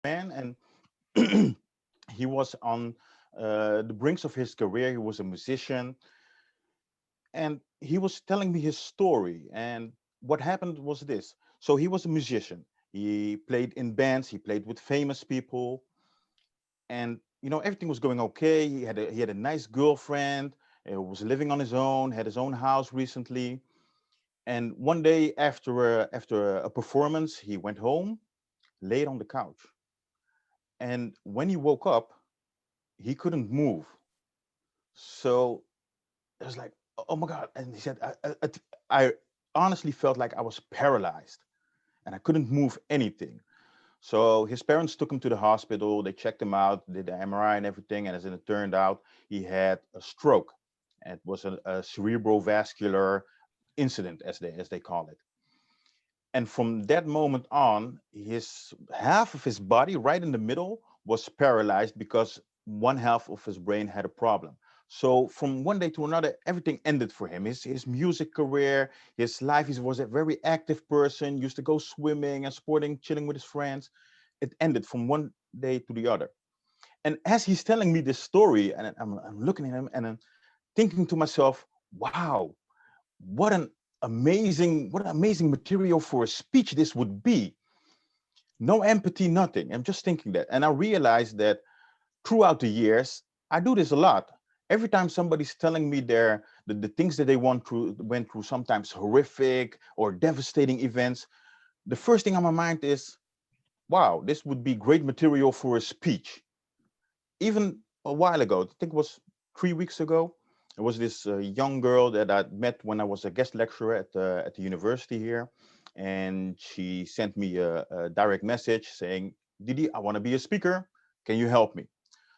man, and he was on the brinks of his career. He was a musician, and he was telling me his story. And what happened was this: so he was a musician. He played in bands. He played with famous people, and everything was going okay. He had a nice girlfriend. Was living on his own. Had his own house recently. And one day after a performance, he went home, laid on the couch, and when he woke up, he couldn't move. So it was like, oh my God. And he said, I honestly felt like I was paralyzed and I couldn't move anything. So his parents took him to the hospital. They checked him out, did the MRI and everything. And as it turned out, he had a stroke. And it was a cerebrovascular incident, as they call it. And from that moment on, his half of his body, right in the middle, was paralyzed because one half of his brain had a problem. So from one day to another, everything ended for him. His music career, his life. He was a very active person. Used to go swimming and sporting, chilling with his friends. It ended from one day to the other. And as he's telling me this story, and I'm looking at him and I'm thinking to myself, wow, what an amazing material for a speech this would be. No empathy, nothing. I'm just thinking that. And I realized that throughout the years, I do this a lot. Every time somebody's telling me the things that they went through, sometimes horrific or devastating events, the first thing on my mind is, wow, this would be great material for a speech. Even a while ago, I think it was 3 weeks ago, there was this young girl that I met when I was a guest lecturer at the university here, and she sent me a direct message saying, "Didi, I want to be a speaker. Can you help me?"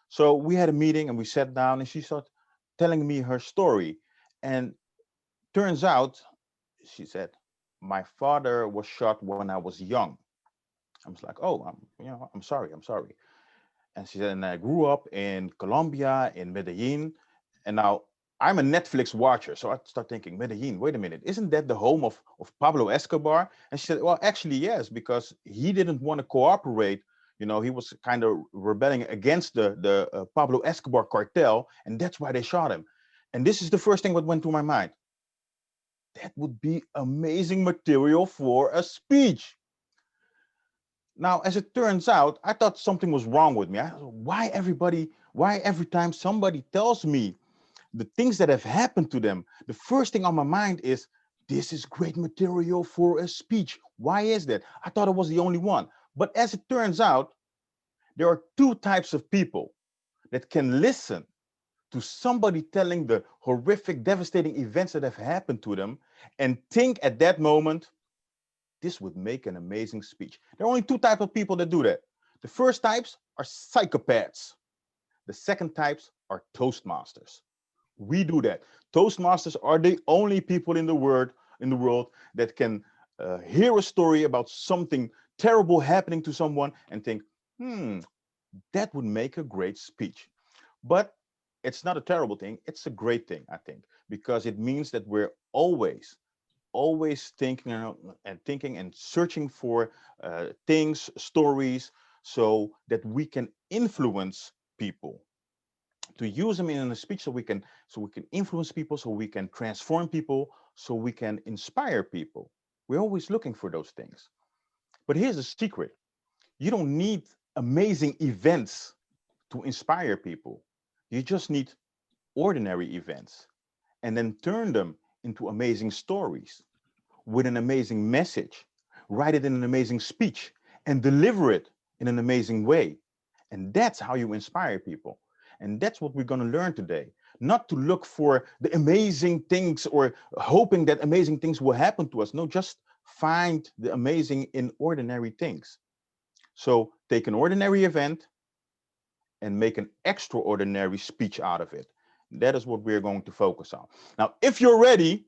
So we had a meeting and we sat down, and she started telling me her story. And turns out, she said, my father was shot when I was young. I was like, oh, I'm sorry, I'm sorry. And she said, and I grew up in Colombia, in Medellin. And now I'm a Netflix watcher. So I start thinking, Medellin, wait a minute, isn't that the home of Pablo Escobar? And she said, well, actually, yes, because he didn't want to cooperate. He was kind of rebelling against the Pablo Escobar cartel. And that's why they shot him. And this is the first thing that went through my mind. That would be amazing material for a speech. Now, as it turns out, I thought something was wrong with me. Why every time somebody tells me the things that have happened to them, the first thing on my mind is, this is great material for a speech. Why is that? I thought I was the only one. But as it turns out, there are two types of people that can listen to somebody telling the horrific, devastating events that have happened to them and think at that moment, this would make an amazing speech. There are only two types of people that do that. The first types are psychopaths. The second types are Toastmasters. We do that. Toastmasters are the only people in the world that can hear a story about something terrible happening to someone and think, that would make a great speech. But it's not a terrible thing. It's a great thing, I think, because it means that we're always thinking and searching for things, stories, so that we can influence people, to use them in a speech, so we can influence people, so we can transform people, so we can inspire people. We're always looking for those things. But here's the secret: you don't need amazing events to inspire people. You just need ordinary events, and then turn them into amazing stories with an amazing message, write it in an amazing speech, and deliver it in an amazing way. And that's how you inspire people. And that's what we're going to learn today. Not to look for the amazing things or hoping that amazing things will happen to us. No, just find the amazing in ordinary things. So take an ordinary event and make an extraordinary speech out of it. That is what we're going to focus on. Now, if you're ready,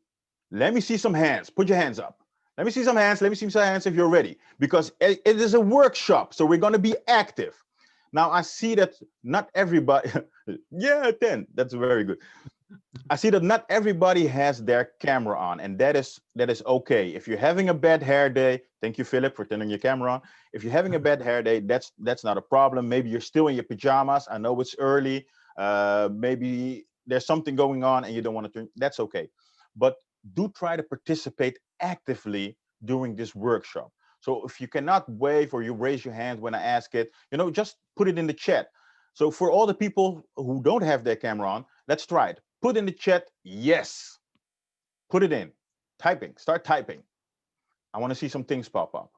let me see some hands. Put your hands up. Let me see some hands. Let me see some hands if you're ready, because it is a workshop. So we're going to be active. Now, I see that not everybody, yeah, 10. That's very good. I see that not everybody has their camera on, and that is okay. If you're having a bad hair day, Thank you, Philip, for turning your camera on. If you're having a bad hair day, that's not a problem. Maybe you're still in your pajamas. I know it's early. Maybe there's something going on and you don't want to turn. That's okay. But do try to participate actively during this workshop. So if you cannot wave or you raise your hand when I ask it, just put it in the chat. So for all the people who don't have their camera on, let's try it. Put in the chat, yes. Put it in. Typing. Start typing. I want to see some things pop up.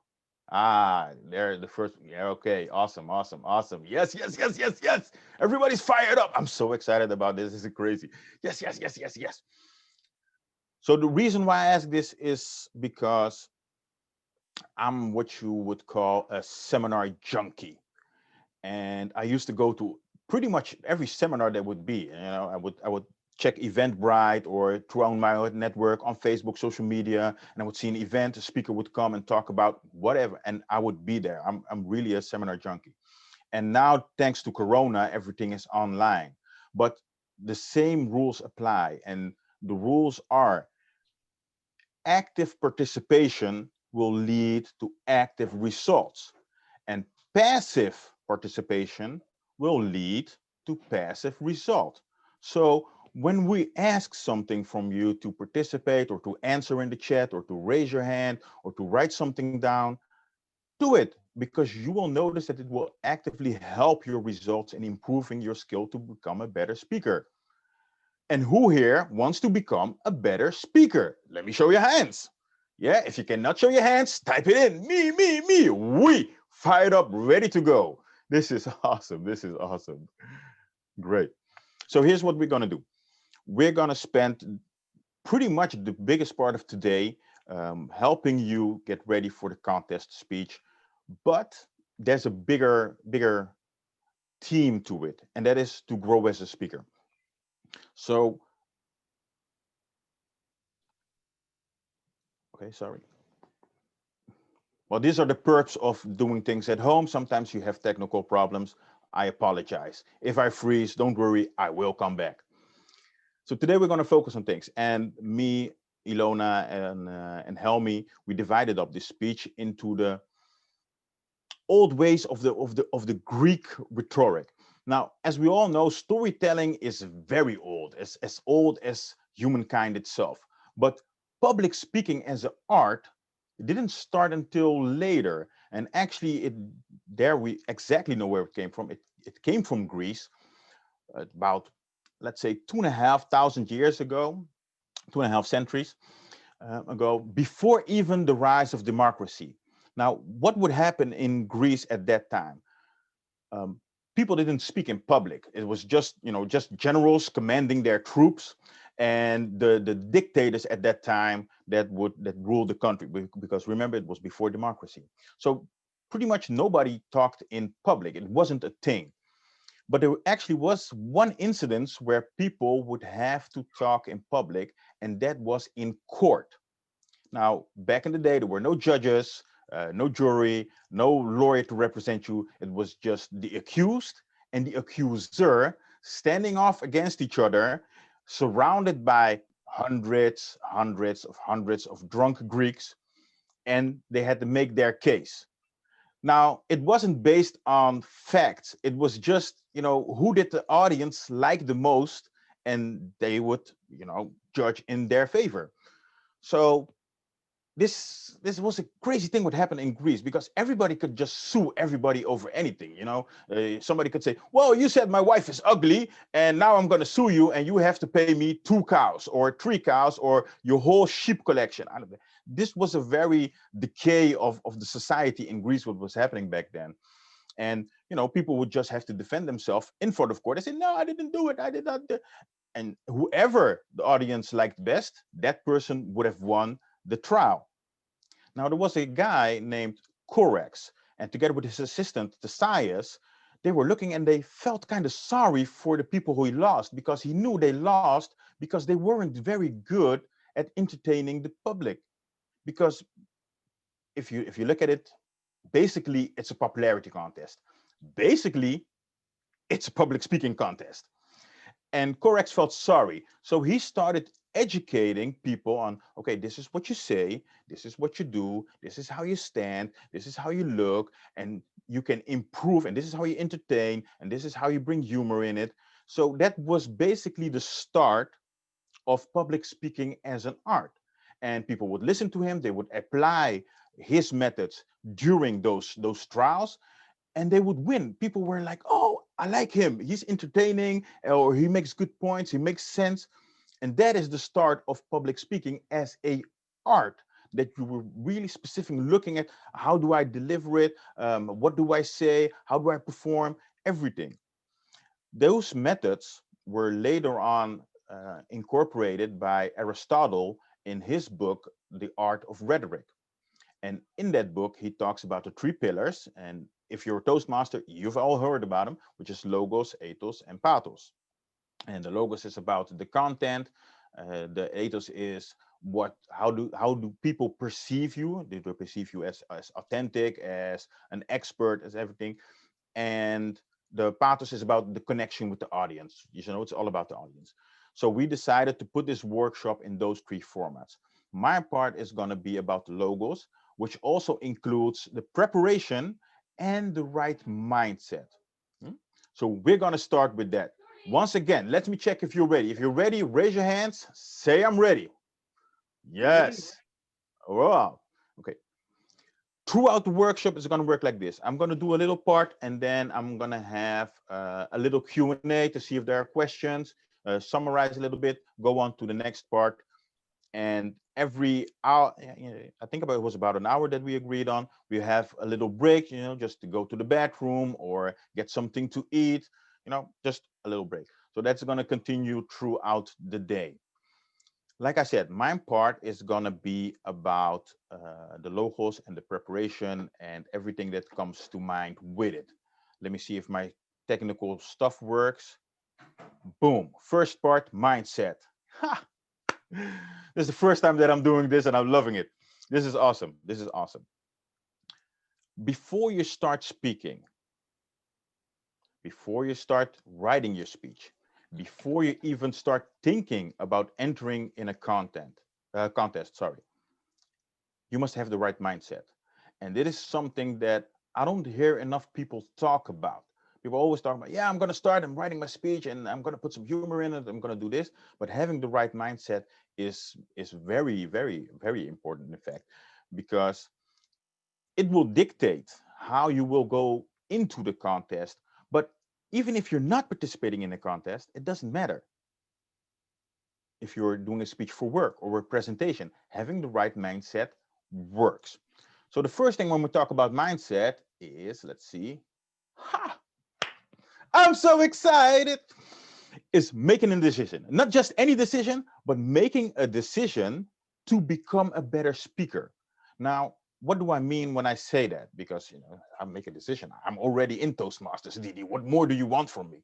Ah, there, the first. Yeah, okay. Awesome, awesome, awesome. Yes, yes, yes, yes, yes. Everybody's fired up. I'm so excited about this. This is crazy. Yes, yes, yes, yes, yes. So the reason why I ask this is because I'm what you would call a seminar junkie. And I used to go to pretty much every seminar that would be. I would check Eventbrite or throughout my network on Facebook, social media, and I would see an event, a speaker would come and talk about whatever, and I would be there. I'm really a seminar junkie. And now, thanks to Corona, everything is online. But the same rules apply, and the rules are active participation will lead to active results, and passive participation will lead to passive result. So when we ask something from you to participate or to answer in the chat or to raise your hand or to write something down, do it, because you will notice that it will actively help your results in improving your skill to become a better speaker. And who here wants to become a better speaker? Let me show your hands. Yeah, if you cannot show your hands, type it in. Me. We fired up, ready to go. This is awesome. This is awesome. Great. So here's what we're going to do. We're going to spend pretty much the biggest part of today helping you get ready for the contest speech. But there's a bigger theme to it, and that is to grow as a speaker. So, okay, sorry. Well, these are the perks of doing things at home. Sometimes you have technical problems. I apologize. If I freeze, don't worry, I will come back. So today we're going to focus on things. And me, Ilona, and Helmi, we divided up this speech into the old ways of the Greek rhetoric. Now, as we all know, storytelling is very old as humankind itself. But public speaking as an art didn't start until later. And actually, there we exactly know where it came from. It came from Greece about, let's say, 2,500 years ago, 2.5 centuries ago, before even the rise of democracy. Now, what would happen in Greece at that time? People didn't speak in public. It was just generals commanding their troops, and the dictators at that time that ruled the country, because remember, it was before democracy. So pretty much nobody talked in public. It wasn't a thing. But there actually was one incident where people would have to talk in public, and that was in court. Now, back in the day, there were no judges, no jury, no lawyer to represent you. It was just the accused and the accuser standing off against each other, surrounded by hundreds of drunk Greeks, and they had to make their case. Now, it wasn't based on facts. It was just, who did the audience like the most, and they would, judge in their favor. So this was a crazy thing would happen in Greece, because everybody could just sue everybody over anything. Somebody could say, well, you said my wife is ugly, and now I'm going to sue you, and you have to pay me 2 cows or 3 cows or your whole sheep collection. This was a very decay of the society in Greece, what was happening back then. And people would just have to defend themselves in front of court. They say, no, I didn't do it, I did not. And whoever the audience liked best, that person would have won the trial. Now, there was a guy named Corax, and together with his assistant, Thessius, they were looking and they felt kind of sorry for the people who he lost, because he knew they lost because they weren't very good at entertaining the public. Because if you look at it, basically it's a popularity contest. Basically, it's a public speaking contest. And Corax felt sorry. So he started educating people on, okay, this is what you say, this is what you do, this is how you stand, this is how you look, and you can improve, and this is how you entertain, and this is how you bring humor in it. So that was basically the start of public speaking as an art. And people would listen to him, they would apply his methods during those trials, and they would win. People were like, oh, I like him, he's entertaining, or he makes good points, he makes sense. And that is the start of public speaking as a art, that you were really specifically looking at, how do I deliver it, what do I say, how do I perform, everything. Those methods were later on incorporated by Aristotle in his book, The Art of Rhetoric. And in that book, he talks about the three pillars. And if you're a Toastmaster, you've all heard about them, which is logos, ethos, and pathos. And the logos is about the content. The ethos is how do people perceive you? Do they perceive you as authentic, as an expert, as everything? And the pathos is about the connection with the audience. You know, it's all about the audience. So we decided to put this workshop in those three formats. My part is going to be about the logos, which also includes the preparation and the right mindset. Hmm? So we're going to start with that. Once again, let me check if you're ready. If you're ready, raise your hands, say I'm ready. Yes. Wow. Okay. Throughout the workshop, it's going to work like this. I'm going to do a little part, and then I'm going to have a little Q&A to see if there are questions, summarize a little bit, go on to the next part. And every hour, I think about it was about an hour that we agreed on, we have a little break, just to go to the bathroom or get something to eat, just a little break. So that's going to continue throughout the day. Like I said, my part is gonna be about the logos and the preparation and everything that comes to mind with it. Let me see if my technical stuff works. Boom. First part, mindset. Ha! This is the first time that I'm doing this and I'm loving it. This is awesome. This is awesome. Before you start speaking, before you start writing your speech, before you even start thinking about entering in a contest, sorry, you must have the right mindset. And it is something that I don't hear enough people talk about. People always talk about, yeah, I'm going to start, I'm writing my speech and I'm going to put some humor in it, I'm going to do this. But having the right mindset is very, very, very important, in fact, because it will dictate how you will go into the contest. But even if you're not participating in a contest, it doesn't matter. If you're doing a speech for work or a presentation, having the right mindset works. So the first thing when we talk about mindset is, let's see, ha, I'm so excited, is making a decision. Not just any decision, but making a decision to become a better speaker. Now, what do I mean when I say that? Because, I make a decision. I'm already in Toastmasters, Didi. What more do you want from me?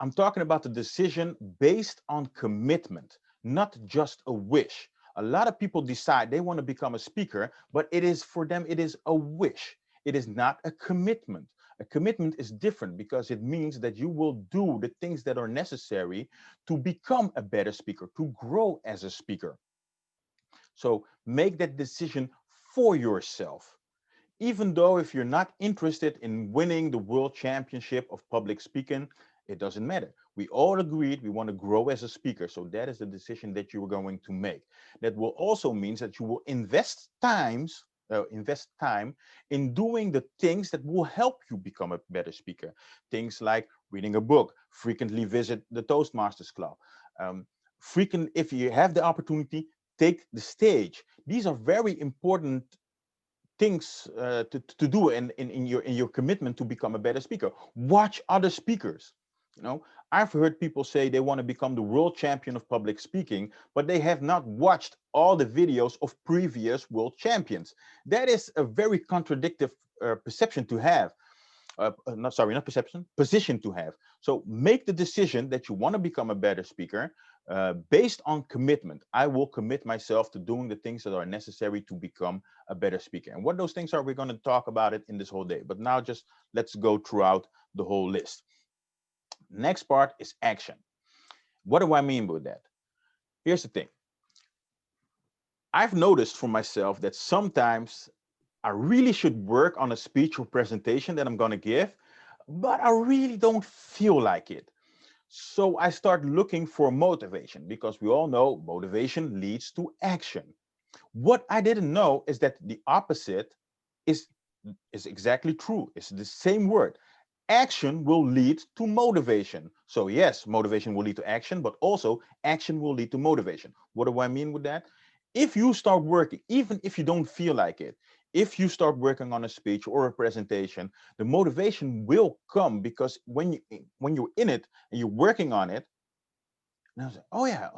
I'm talking about the decision based on commitment, not just a wish. A lot of people decide they want to become a speaker, but it is for them, it is a wish. It is not a commitment. A commitment is different because it means that you will do the things that are necessary to become a better speaker, to grow as a speaker. So make that decision for yourself. Even though if you're not interested in winning the world championship of public speaking, it doesn't matter. We all agreed we want to grow as a speaker. So that is the decision that you are going to make. That will also mean that you will invest time in doing the things that will help you become a better speaker. Things like reading a book, frequently visit the Toastmasters Club. If you have the opportunity, take the stage. These are very important things to do in your commitment to become a better speaker. Watch other speakers. I've heard people say they want to become the world champion of public speaking, but they have not watched all the videos of previous world champions. That is a very contradictory perception to have. Not perception, position to have. So make the decision that you want to become a better speaker based on commitment. I will commit myself to doing the things that are necessary to become a better speaker. And what those things are, we're going to talk about it in this whole day. But now just let's go throughout the whole list. Next part is action. What do I mean by that? Here's the thing. I've noticed for myself that sometimes I really should work on a speech or presentation that I'm going to give, but I really don't feel like it. So I start looking for motivation because we all know motivation leads to action. What I didn't know is that the opposite is, is exactly true. It's the same word. Action will lead to motivation. So yes, motivation will lead to action, but also action will lead to motivation. What do I mean with that? If you start working, even if you don't feel like it, if you start working on a speech or a presentation, the motivation will come because when you're in it and you're working on it, and I was like, oh yeah,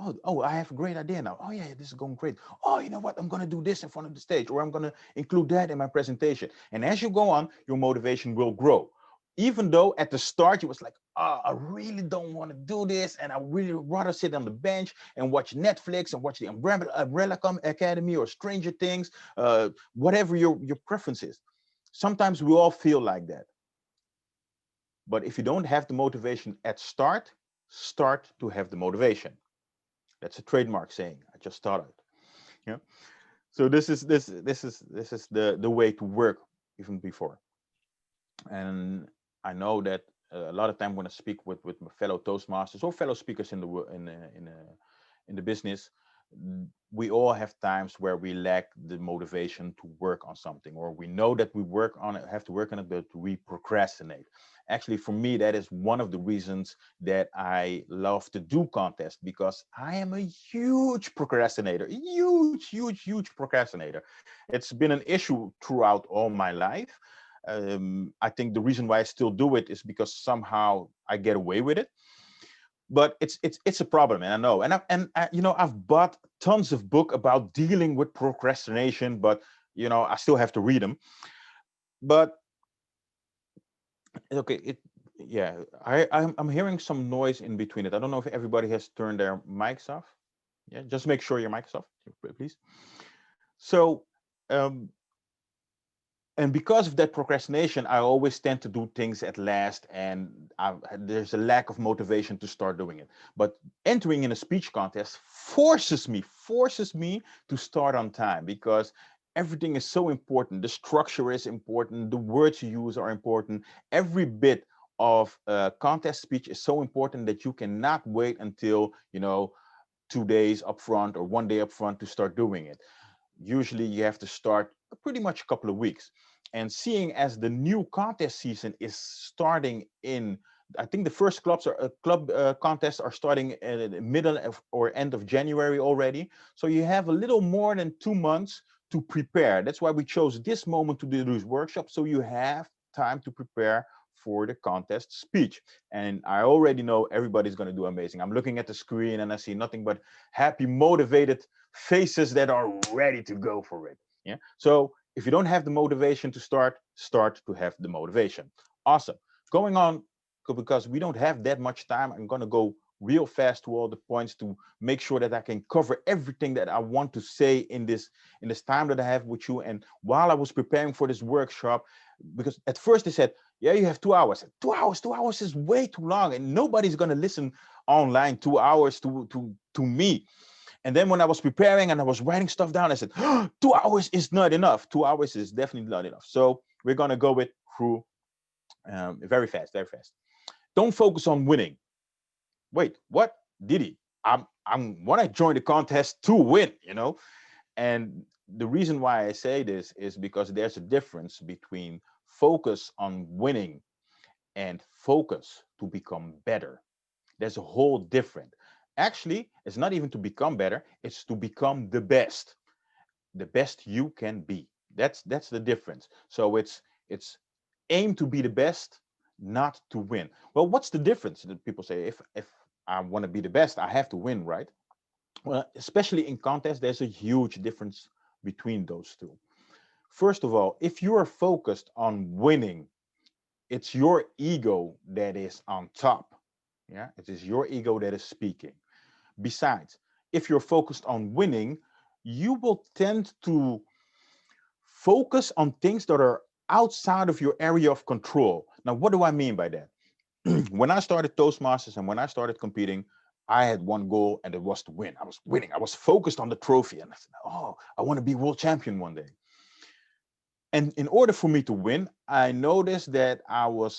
I have a great idea now. Oh yeah, this is going great. Oh, you know what? I'm gonna do this in front of the stage, or I'm gonna include that in my presentation. And as you go on, your motivation will grow. Even though at the start you was like, oh, I really don't want to do this, and I really rather sit on the bench and watch Netflix and watch the Umbrella Academy or Stranger Things, whatever your preference is. Sometimes we all feel like that. But if you don't have the motivation at start to have the motivation. That's a trademark saying. I just thought of it. Yeah. So this is the way to work even before. And I know that a lot of time when I speak with my fellow Toastmasters or fellow speakers in the in the business, we all have times where we lack the motivation to work on something, or we know that we work on it, have to work on it, but we procrastinate. Actually, for me, that is one of the reasons that I love to do contests, because I am a huge procrastinator, huge procrastinator. It's been an issue throughout all my life. I think the reason why I still do it is because somehow I get away with it. But it's a problem, and I know. I've bought tons of book about dealing with procrastination, but I still have to read them. But okay, yeah, I'm hearing some noise in between it. I don't know if everybody has turned their mics off. Yeah, just make sure your mic is off, please. So, um, and because of that procrastination, I always tend to do things at last, and there's a lack of motivation to start doing it. But entering in a speech contest forces me to start on time, because everything is so important. The structure is important. The words you use are important. Every bit of contest speech is so important that you cannot wait until 2 days up front or one day up front to start doing it. Usually you have to start pretty much a couple of weeks. And seeing as the new contest season is starting in, I think the first club contests are starting in the middle of, or end of January already. So you have a little more than 2 months to prepare. That's why we chose this moment to do this workshop, so you have time to prepare for the contest speech. And I already know everybody's going to do amazing. I'm looking at the screen and I see nothing but happy, motivated faces that are ready to go for it. Yeah. So if you don't have the motivation to start to have the motivation. Awesome. Going on, because we don't have that much time, I'm going to go real fast to all the points to make sure that I can cover everything that I want to say in this time that I have with you. And while I was preparing for this workshop, because at first they said, yeah, you have 2 hours. 2 hours is way too long, and nobody's going to listen online 2 hours to me. And then when I was preparing and I was writing stuff down, I said, oh, 2 hours is not enough. 2 hours is definitely not enough. So we're going to go with through very fast, very fast. Don't focus on winning. Wait, what? Did he? I'm when I joined the contest to win. And the reason why I say this is because there's a difference between focus on winning and focus to become better. There's a whole different. Actually, it's not even to become better, it's to become the best you can be. That's the difference. So it's aim to be the best, not to win. Well, what's the difference? That people say, if I want to be the best, I have to win, right? Well, especially in contests, there's a huge difference between those two. First of all, if you are focused on winning, it's your ego that is on top. Yeah, it is your ego that is speaking. Besides, if you're focused on winning, you will tend to focus on things that are outside of your area of control. Now, what do I mean by that? When I started Toastmasters and when I started competing, I had one goal, and it was to win. I was winning. I was focused on the trophy, and I said, "Oh, I want to be world champion one day." And in order for me to win, I noticed that I was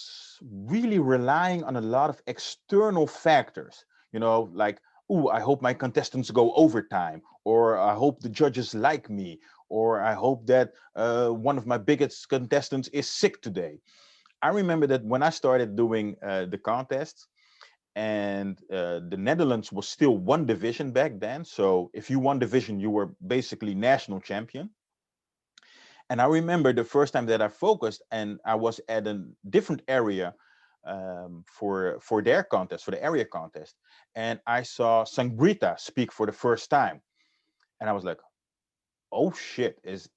really relying on a lot of external factors, like, "Ooh, I hope my contestants go overtime," or "I hope the judges like me," or "I hope that one of my biggest contestants is sick today." I remember that when I started doing the contests, and the Netherlands was still one division back then. So if you won division, you were basically national champion. And I remember the first time that I focused, and I was at a different area for their contest, for the area contest, and I saw Sangrita speak for the first time, and I was like, "Oh shit! Is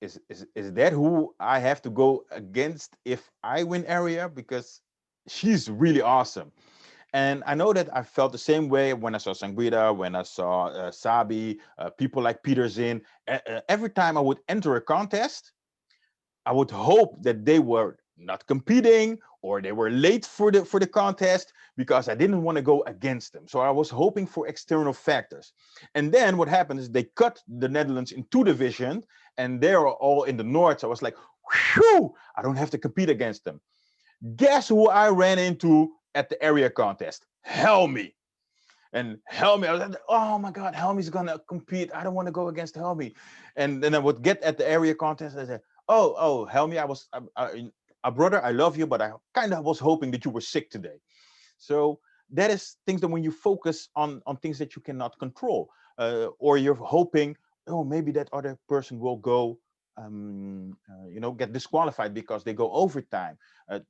that who I have to go against if I win area? Because she's really awesome." And I know that I felt the same way when I saw Sangrita, when I saw Sabi, people like Peter Zinn. Every time I would enter a contest, I would hope that they were not competing or they were late for the contest, because I didn't want to go against them. So I was hoping for external factors. And then what happened is they cut the Netherlands in two divisions, and they are all in the north. So I was like, whew, I don't have to compete against them. Guess who I ran into at the area contest? Helmy. And Helmy, I was like, "Oh my God, Helmy's gonna compete. I don't want to go against Helmy." And then I would get at the area contest. I said, "Oh, Helmy, brother, I love you, but I kind of was hoping that you were sick today." So that is things that when you focus on things that you cannot control, or you're hoping, "Oh, maybe that other person will go, get disqualified because they go overtime.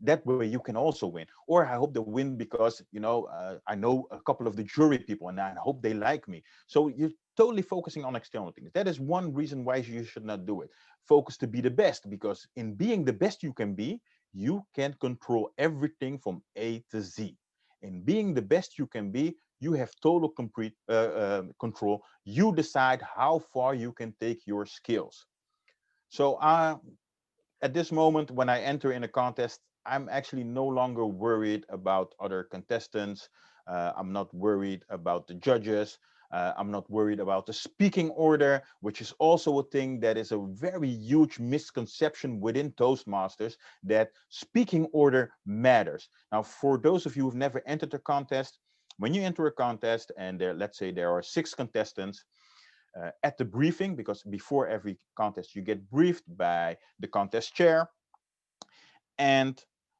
That way you can also win." Or I hope they win because I know a couple of the jury people, and I hope they like me. So you're totally focusing on external things. That is one reason why you should not do it. Focus to be the best, because in being the best you can be, you can control everything from A to Z. In being the best you can be, you have total complete control. You decide how far you can take your skills. So at this moment, when I enter in a contest, I'm actually no longer worried about other contestants. I'm not worried about the judges. I'm not worried about the speaking order, which is also a thing that is a very huge misconception within Toastmasters, that speaking order matters. Now, for those of you who've never entered a contest, when you enter a contest and let's say there are 6 contestants, at the briefing, because before every contest you get briefed by the contest chair, and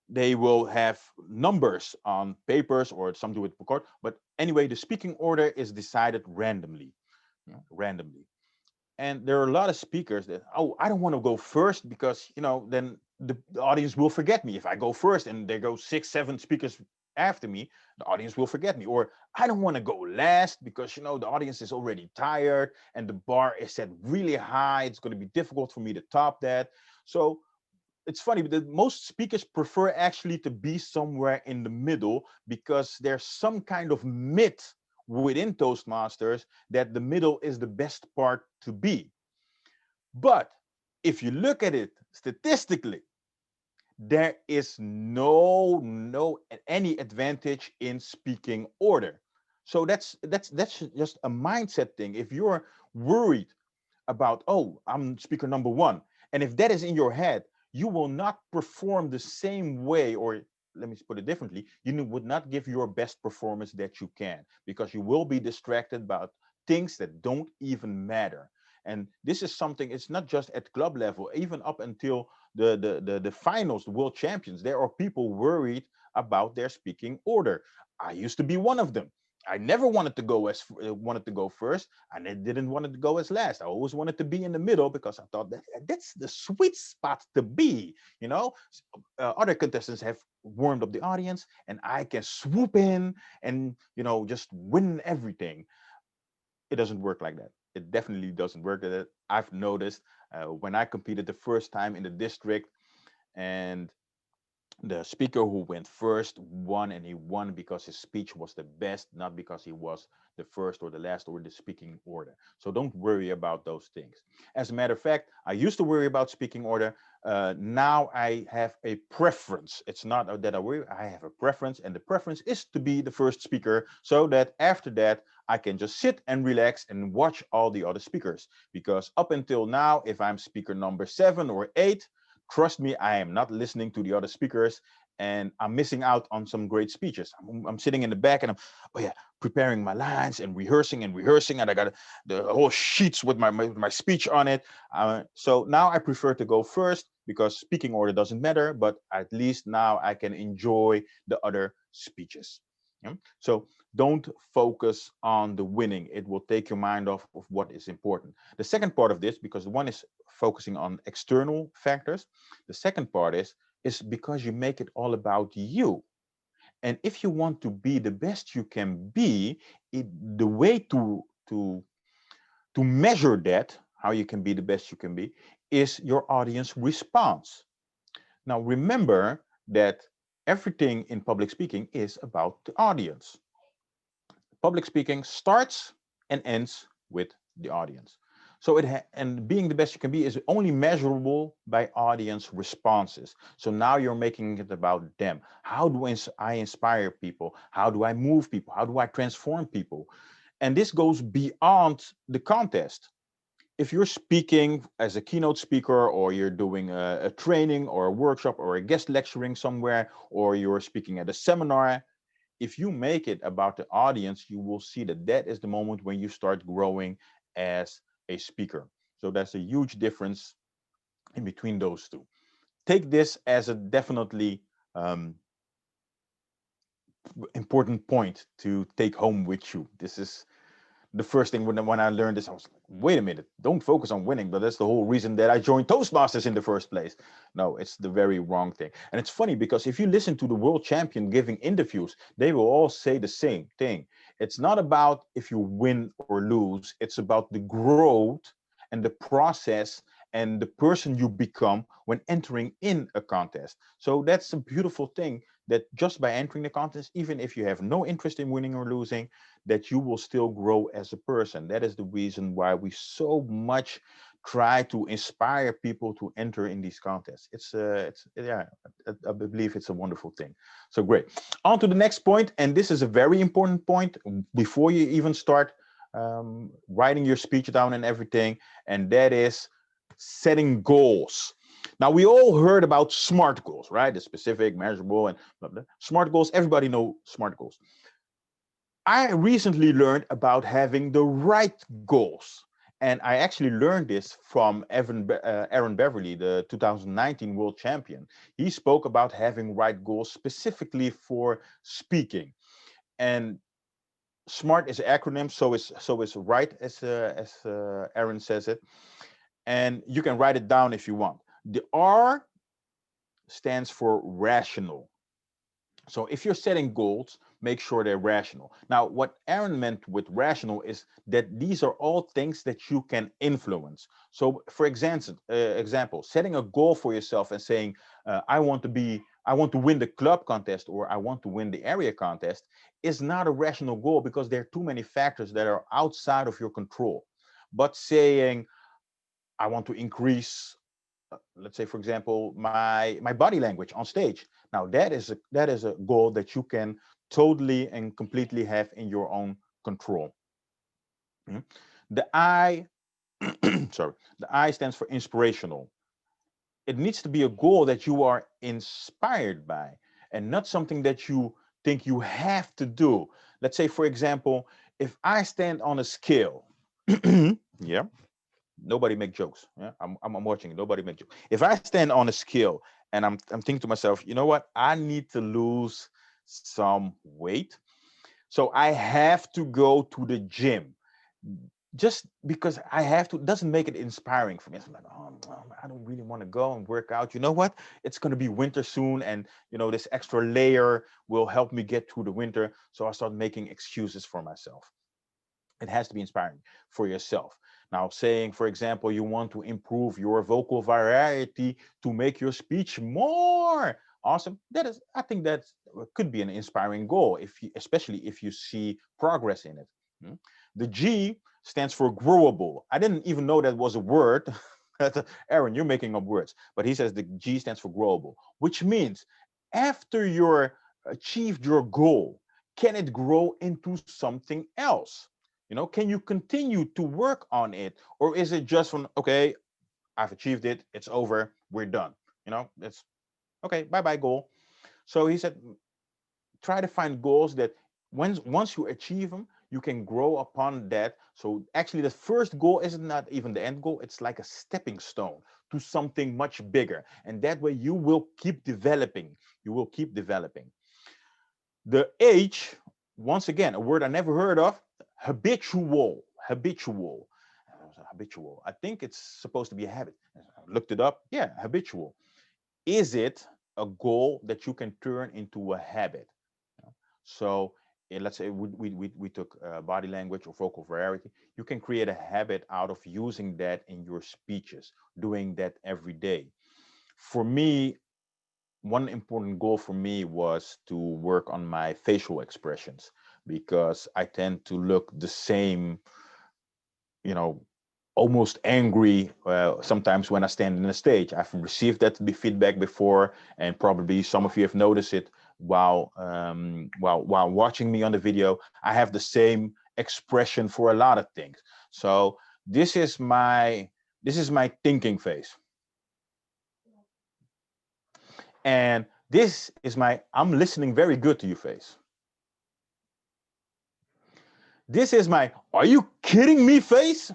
they will have numbers on papers or some do it record. But anyway, the speaking order is decided randomly. Randomly. And there are a lot of speakers that, "Oh, I don't want to go first because then the audience will forget me. If I go first and there go 6 7 speakers after me, the audience will forget me." Or, "I don't want to go last because the audience is already tired and the bar is set really high. It's going to be difficult for me to top that." So it's funny, but most speakers prefer actually to be somewhere in the middle, because there's some kind of myth within Toastmasters that the middle is the best part to be. But if you look at it statistically, there is no any advantage in speaking order. So that's just a mindset thing. If you're worried about, "Oh, I'm speaker number 1," and if that is in your head, you will not perform the same way, or let me put it differently, you would not give your best performance that you can, because you will be distracted about things that don't even matter. And this is something, it's not just at club level, even up until the finals, the world champions, there are people worried about their speaking order. I used to be one of them. I never wanted to go first, and I didn't want to go as last. I always wanted to be in the middle, because I thought that's the sweet spot to be. Other contestants have warmed up the audience, and I can swoop in and just win everything. It doesn't work like that. It definitely doesn't work like that. I've noticed when I competed the first time in the district, and the speaker who went first won, and he won because his speech was the best, not because he was the first or the last or the speaking order. So don't worry about those things. As a matter of fact, I used to worry about speaking order now I have a preference. It's not that I have a preference, and the preference is to be the first speaker, so that after that I can just sit and relax and watch all the other speakers. Because up until now, if I'm speaker number 7 or 8, trust me, I am not listening to the other speakers, and I'm missing out on some great speeches. I'm sitting in the back and I'm, oh yeah, preparing my lines and rehearsing, and I got the whole sheets with my speech on it. So now I prefer to go first, because speaking order doesn't matter, but at least now I can enjoy the other speeches. Yeah? So don't focus on the winning. It will take your mind off of what is important. The second part of this, because one is focusing on external factors, the second part is because you make it all about you. And if you want to be the best you can be, the way to measure that, how you can be the best you can be, is your audience response. Now, remember that everything in public speaking is about the audience. Public speaking starts and ends with the audience. So and being the best you can be is only measurable by audience responses. So now you're making it about them. How do I inspire people? How do I move people? How do I transform people? And this goes beyond the contest. If you're speaking as a keynote speaker, or you're doing a training or a workshop or a guest lecturing somewhere, or you're speaking at a seminar, if you make it about the audience, you will see that that is the moment when you start growing as a speaker. So that's a huge difference in between those two. Take this as a definitely important point to take home with you. This is the first thing when I learned this. I was like, wait a minute, don't focus on winning. But that's the whole reason that I joined Toastmasters in the first place. No, it's the very wrong thing. And it's funny, because if you listen to the world champion giving interviews, they will all say the same thing. It's not about if you win or lose. It's about the growth and the process and the person you become when entering in a contest. So that's a beautiful thing, that just by entering the contest, even if you have no interest in winning or losing, that you will still grow as a person. That is the reason why we so much try to inspire people to enter in these contests. Yeah, I believe it's a wonderful thing. So great. On to the next point, and this is a very important point before you even start writing your speech down and everything, and that is setting goals. Now, we all heard about SMART goals, right? The specific, measurable, and blah, blah. SMART goals. Everybody know SMART goals. I recently learned about having the right goals. And I actually learned this from Aaron Beverly, the 2019 world champion. He spoke about having right goals specifically for speaking. And SMART is an acronym, so it's right, as Aaron says it. And you can write it down if you want. The R stands for rational. So if you're setting goals, make sure they're rational. Now, what Aaron meant with rational is that these are all things that you can influence. So for example, setting a goal for yourself and saying, I want to win the club contest, or I want to win the area contest, is not a rational goal, because there are too many factors that are outside of your control. But saying, I want to increase, let's say, for example, my body language on stage. Now that is a goal that you can totally and completely have in your own control. The I, sorry, the I stands for inspirational. It needs to be a goal that you are inspired by, and not something that you think you have to do. Let's say, for example, if I stand on a scale, yeah, nobody make jokes. Yeah, I'm watching. Nobody make jokes. If I stand on a scale and I'm thinking to myself, you know what? I need to lose some weight, so I have to go to the gym. Just because I have to doesn't make it inspiring for me. It's like, oh, I don't really want to go and work out. You know what? It's going to be winter soon, and this extra layer will help me get through the winter. So I start making excuses for myself. It has to be inspiring for yourself. Now, saying, for example, you want to improve your vocal variety to make your speech more awesome. I think that could be an inspiring goal, especially if you see progress in it. The G stands for growable. I didn't even know that was a word Aaron, you're making up words. But he says the G stands for growable, which means after you're achieved your goal, can it grow into something else? You know, can you continue to work on it? Or is it just from, okay, I've achieved it, it's over, we're done. You know, it's okay, bye-bye goal. So he said, try to find goals that once you achieve them, you can grow upon that. So actually the first goal is not even the end goal, it's like a stepping stone to something much bigger. And that way you will keep developing. You will keep developing. The H, once again, a word I never heard of, habitual. Habitual. Habitual. I think it's supposed to be a habit. I looked it up. Yeah, habitual. Is it a goal that you can turn into a habit? So let's say we took body language or vocal variety. You can create a habit out of using that in your speeches, doing that every day. For me, one important goal for me was to work on my facial expressions because I tend to look the same, you know, almost angry sometimes when I stand on the stage. I've received that feedback before, and probably some of you have noticed it while watching me on the video. I have the same expression for a lot of things. So this is my thinking phase, and this is my I'm listening very good to you phase. This is my are you kidding me face,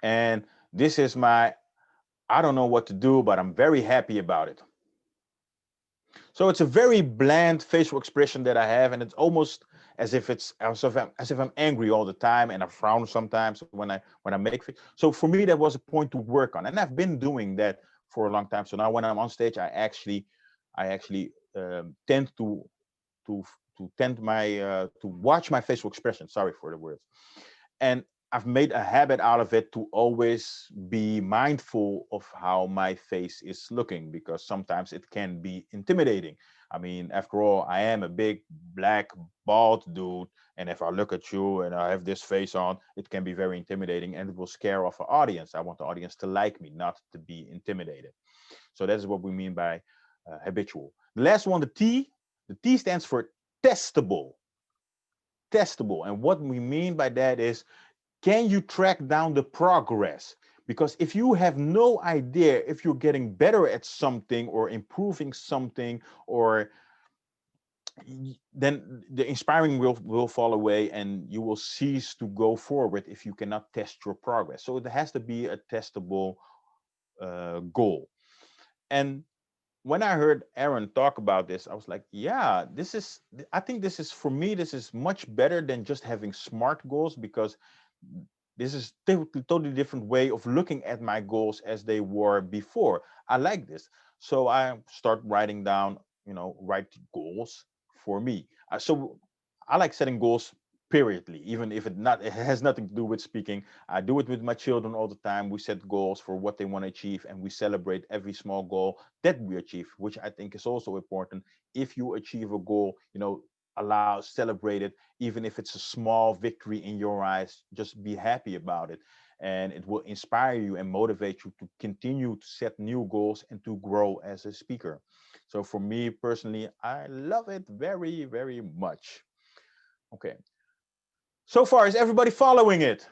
and this is my I don't know what to do, but I'm very happy about it. So it's a very bland facial expression that I have, and it's almost as if I'm angry all the time, and I frown sometimes when I make it. So for me, that was a point to work on, and I've been doing that for a long time. So now when I'm on stage, I actually tend to to tend my to watch my facial expression. Sorry for the words. And I've made a habit out of it to always be mindful of how my face is looking, because sometimes it can be intimidating. I mean, after all, I am a big black bald dude, and if I look at you and I have this face on, it can be very intimidating and it will scare off an audience. I want the audience to like me, not to be intimidated. So that is what we mean by habitual. The last one, the T. The T stands for testable. Testable. And what we mean by that is, can you track down the progress? Because if you have no idea if you're getting better at something or improving something, or then the inspiring will fall away and you will cease to go forward if you cannot test your progress. So it has to be a testable goal. And when I heard Aaron talk about this, I was like, yeah, I think this is, for me, this is much better than just having SMART goals, because this is totally different way of looking at my goals as they were before. I like this. So I start writing down, write goals for me. So I like setting goals periodly, even if it has nothing to do with speaking. I do it with my children all the time. We set goals for what they want to achieve, and we celebrate every small goal that we achieve, which I think is also important. If you achieve a goal, celebrate it, even if it's a small victory in your eyes. Just be happy about it, and it will inspire you and motivate you to continue to set new goals and to grow as a speaker. So for me personally, I love it very, very much. Okay. So far, is everybody following it?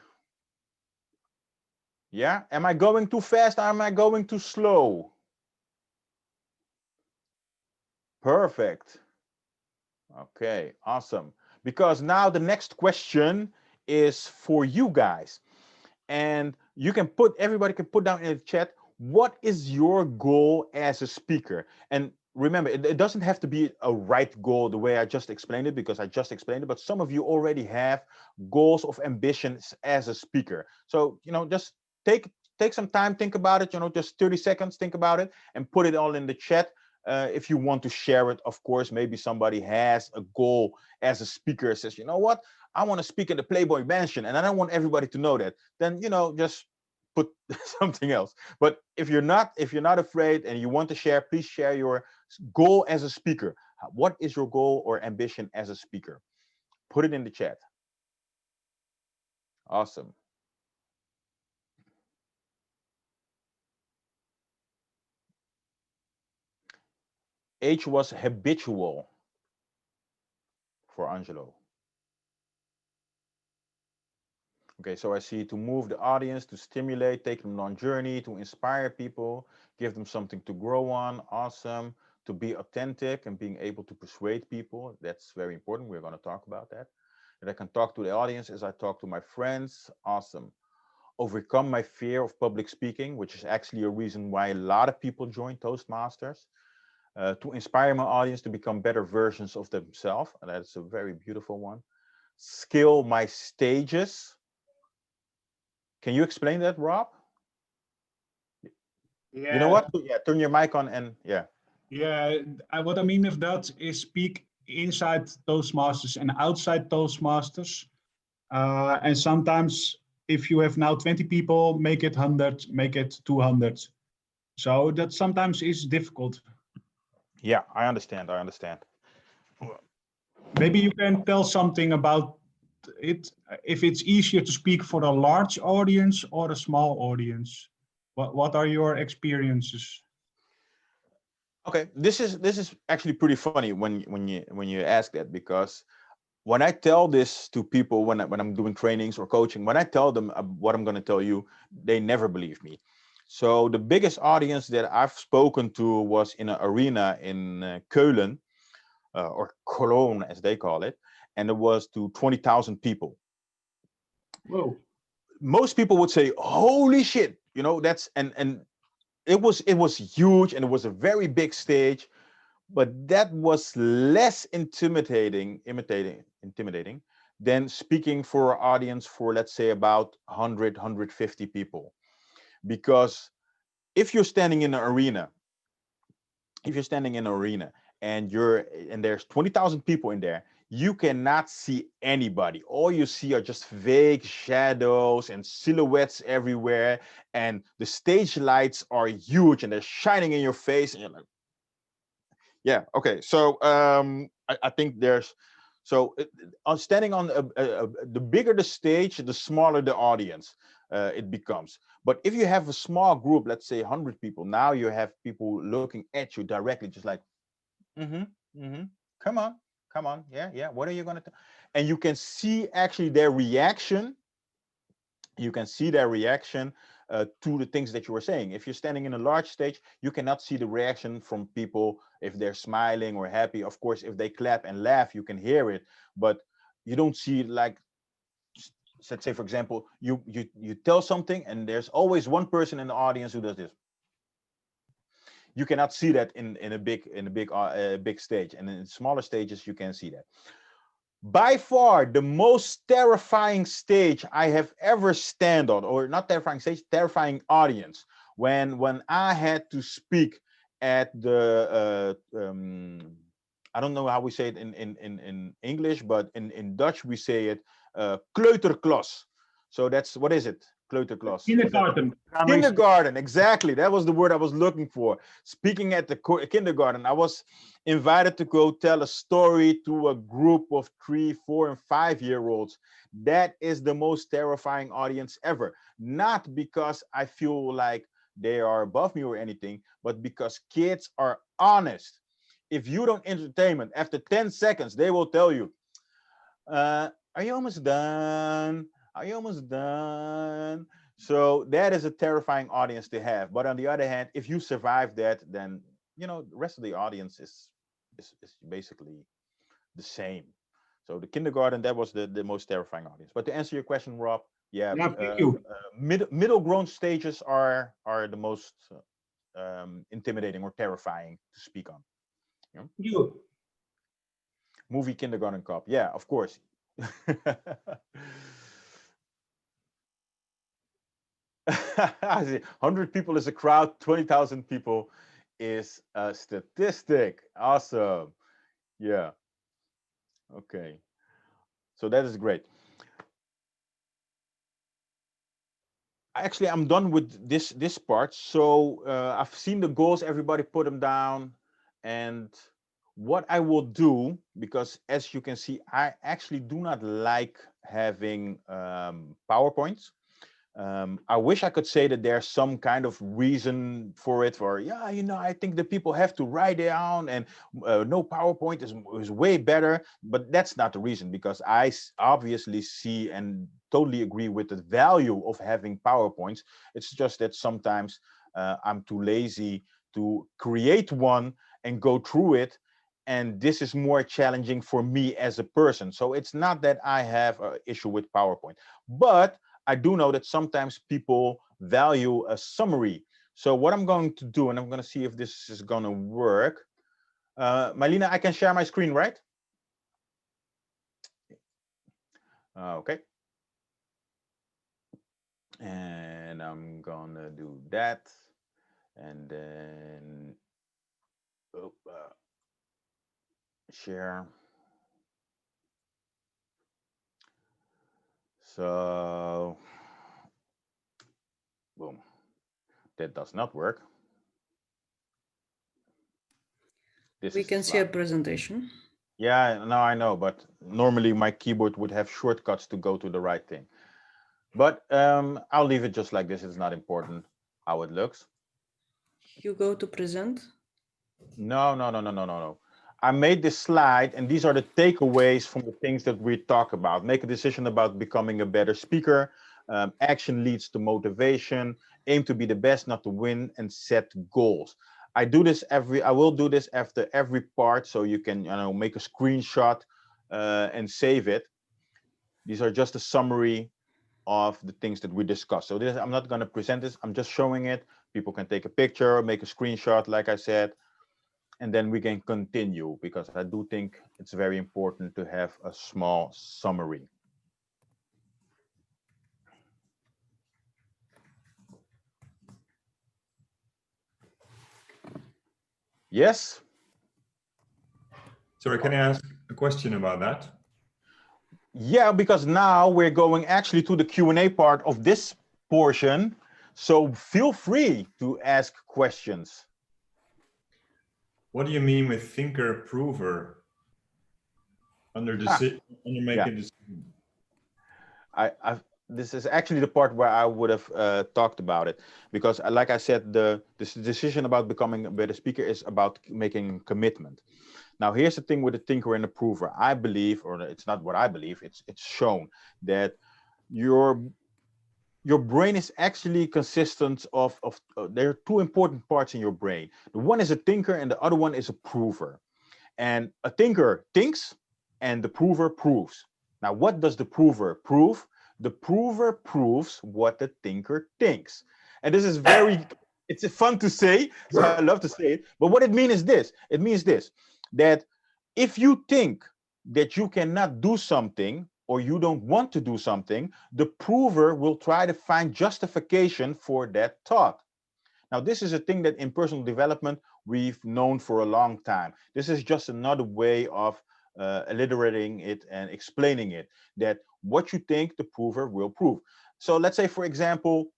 Yeah? Am I going too fast or am I going too slow? Perfect. Okay, awesome. Because now the next question is for you guys. And everybody can put down in the chat, what is your goal as a speaker? And remember, it doesn't have to be a right goal the way I just explained it, because I just explained it, but some of you already have goals of ambitions as a speaker. So, just take some time, think about it, just 30 seconds, think about it, and put it all in the chat. If you want to share it, of course, maybe somebody has a goal as a speaker, says, you know what, I want to speak at the Playboy Mansion, and I don't want everybody to know that. Then, just put something else. But if you're not afraid and you want to share, please share your goal as a speaker. What is your goal or ambition as a speaker? Put it in the chat. Awesome. H was habitual for Angelo. Okay, so I see to move the audience, to stimulate, take them on journey, to inspire people, give them something to grow on. Awesome. To be authentic and being able to persuade people. That's very important. We're going to talk about that. That I can talk to the audience as I talk to my friends. Awesome. Overcome my fear of public speaking, which is actually a reason why a lot of people join Toastmasters. To inspire my audience to become better versions of themselves. And that's a very beautiful one. Skill my stages. Can you explain that, Rob? You know Yeah, what? Yeah, turn your mic on and yeah. yeah. What I mean with that is speak inside Toastmasters and outside Toastmasters. And sometimes if you have now 20 people, make it 100, make it 200. So that sometimes is difficult. Yeah, I understand. I understand. Maybe you can tell something about it, if it's easier to speak for a large audience or a small audience. What are your experiences? Okay, this is actually pretty funny when you ask that, because when I tell this to people when I'm doing trainings or coaching, when I tell them what I'm going to tell you, they never believe me. So the biggest audience that I've spoken to was in an arena in Keulen, or Cologne as they call it, and it was to 20,000 people. Whoa. Most people would say, "Holy shit!" That's and it was huge, and it was a very big stage, but that was less intimidating than speaking for an audience for, let's say, about 100 people. Because if you're standing in an arena if you're standing in an arena and there's 20,000 people in there, you cannot see anybody. All you see are just vague shadows and silhouettes everywhere, and the stage lights are huge and they're shining in your face, and you're like, yeah, okay. So I think there's so on standing on the bigger the stage, the smaller the audience it becomes. But if you have a small group, let's say 100 people, now you have people looking at you directly, just like, mm-hmm, mm-hmm, come on, come on, yeah, yeah. What are you gonna? And you can see actually their reaction. You can see their reaction to the things that you were saying. If you're standing in a large stage, you cannot see the reaction from people if they're smiling or happy. Of course, if they clap and laugh, you can hear it, but you don't see, like, let's say, for example, you tell something and there's always one person in the audience who does this. You cannot see that in a big stage, and in smaller stages you can see that. By far the most terrifying stage I have ever stand on, or not terrifying stage, terrifying audience, when I had to speak at the I don't know how we say it in English, but in Dutch we say it kleuterklas. So that's, what is it? Kleuterklas. Is that Kindergarten, primary school. kindergarten? Exactly. That was the word I was looking for. Speaking at the kindergarten, I was invited to go tell a story to a group of 3, 4, and 5-year-olds. That is the most terrifying audience ever. Not because I feel like they are above me or anything, but because kids are honest. If you don't entertainment, after 10 seconds, they will tell you, are you almost done? Are you almost done? So that is a terrifying audience to have. But on the other hand, if you survive that, then the rest of the audience is basically the same. So the kindergarten, that was the most terrifying audience. But to answer your question, Rob, yeah, Yeah, thank you. middle grown stages are the most intimidating or terrifying to speak on. You know? You. Movie Kindergarten Cop, yeah, of course. 100 people is a crowd, 20,000 people is a statistic. Awesome. Yeah. Okay. So that is great. Actually, I'm done with this part. So I've seen the goals, everybody put them down. And what I will do, because as you can see, I actually do not like having PowerPoints. I wish I could say that there's some kind of reason for it, for, yeah, I think the people have to write down, and no, PowerPoint is way better. But that's not the reason, because I obviously see and totally agree with the value of having PowerPoints. It's just that sometimes I'm too lazy to create one and go through it. And this is more challenging for me as a person. So it's not that I have an issue with PowerPoint, but I do know that sometimes people value a summary. So what I'm going to do, and I'm going to see if this is going to work. Marlena, I can share my screen, right? Okay. And I'm going to do that. And then share. So, boom. That does not work. We can see a presentation. Yeah, no, I know, but normally my keyboard would have shortcuts to go to the right thing. But I'll leave it just like this. It's not important how it looks. You go to present? No. I made this slide, and these are the takeaways from the things that we talk about. Make a decision about becoming a better speaker. Action leads to motivation. Aim to be the best, not to win, and set goals. I will do this after every part, so you can make a screenshot and save it. These are just a summary of the things that we discussed. So I'm not going to present this. I'm just showing it. People can take a picture, make a screenshot, like I said, and then we can continue, because I do think it's very important to have a small summary. Yes? Sorry, can I ask a question about that? Yeah, because now we're going actually to the Q&A part of this portion. So feel free to ask questions. What do you mean with thinker prover? Under making a decision. This is actually the part where I would have talked about it, because like I said, this decision about becoming a better speaker is about making commitment. Now, here's the thing with the thinker and the prover. I believe, or it's not what I believe, it's shown that your brain is actually consistent of there are two important parts in your brain. The one is a thinker and the other one is a prover. And a thinker thinks and the prover proves. Now, what does the prover prove? The prover proves what the thinker thinks. And this is it's fun to say, so I love to say it. But what it means is this. It means this, that if you think that you cannot do something or you don't want to do something, the prover will try to find justification for that thought. Now, this is a thing that in personal development, we've known for a long time. This is just another way of alliterating it and explaining it, that what you think, the prover will prove. So let's say, for example,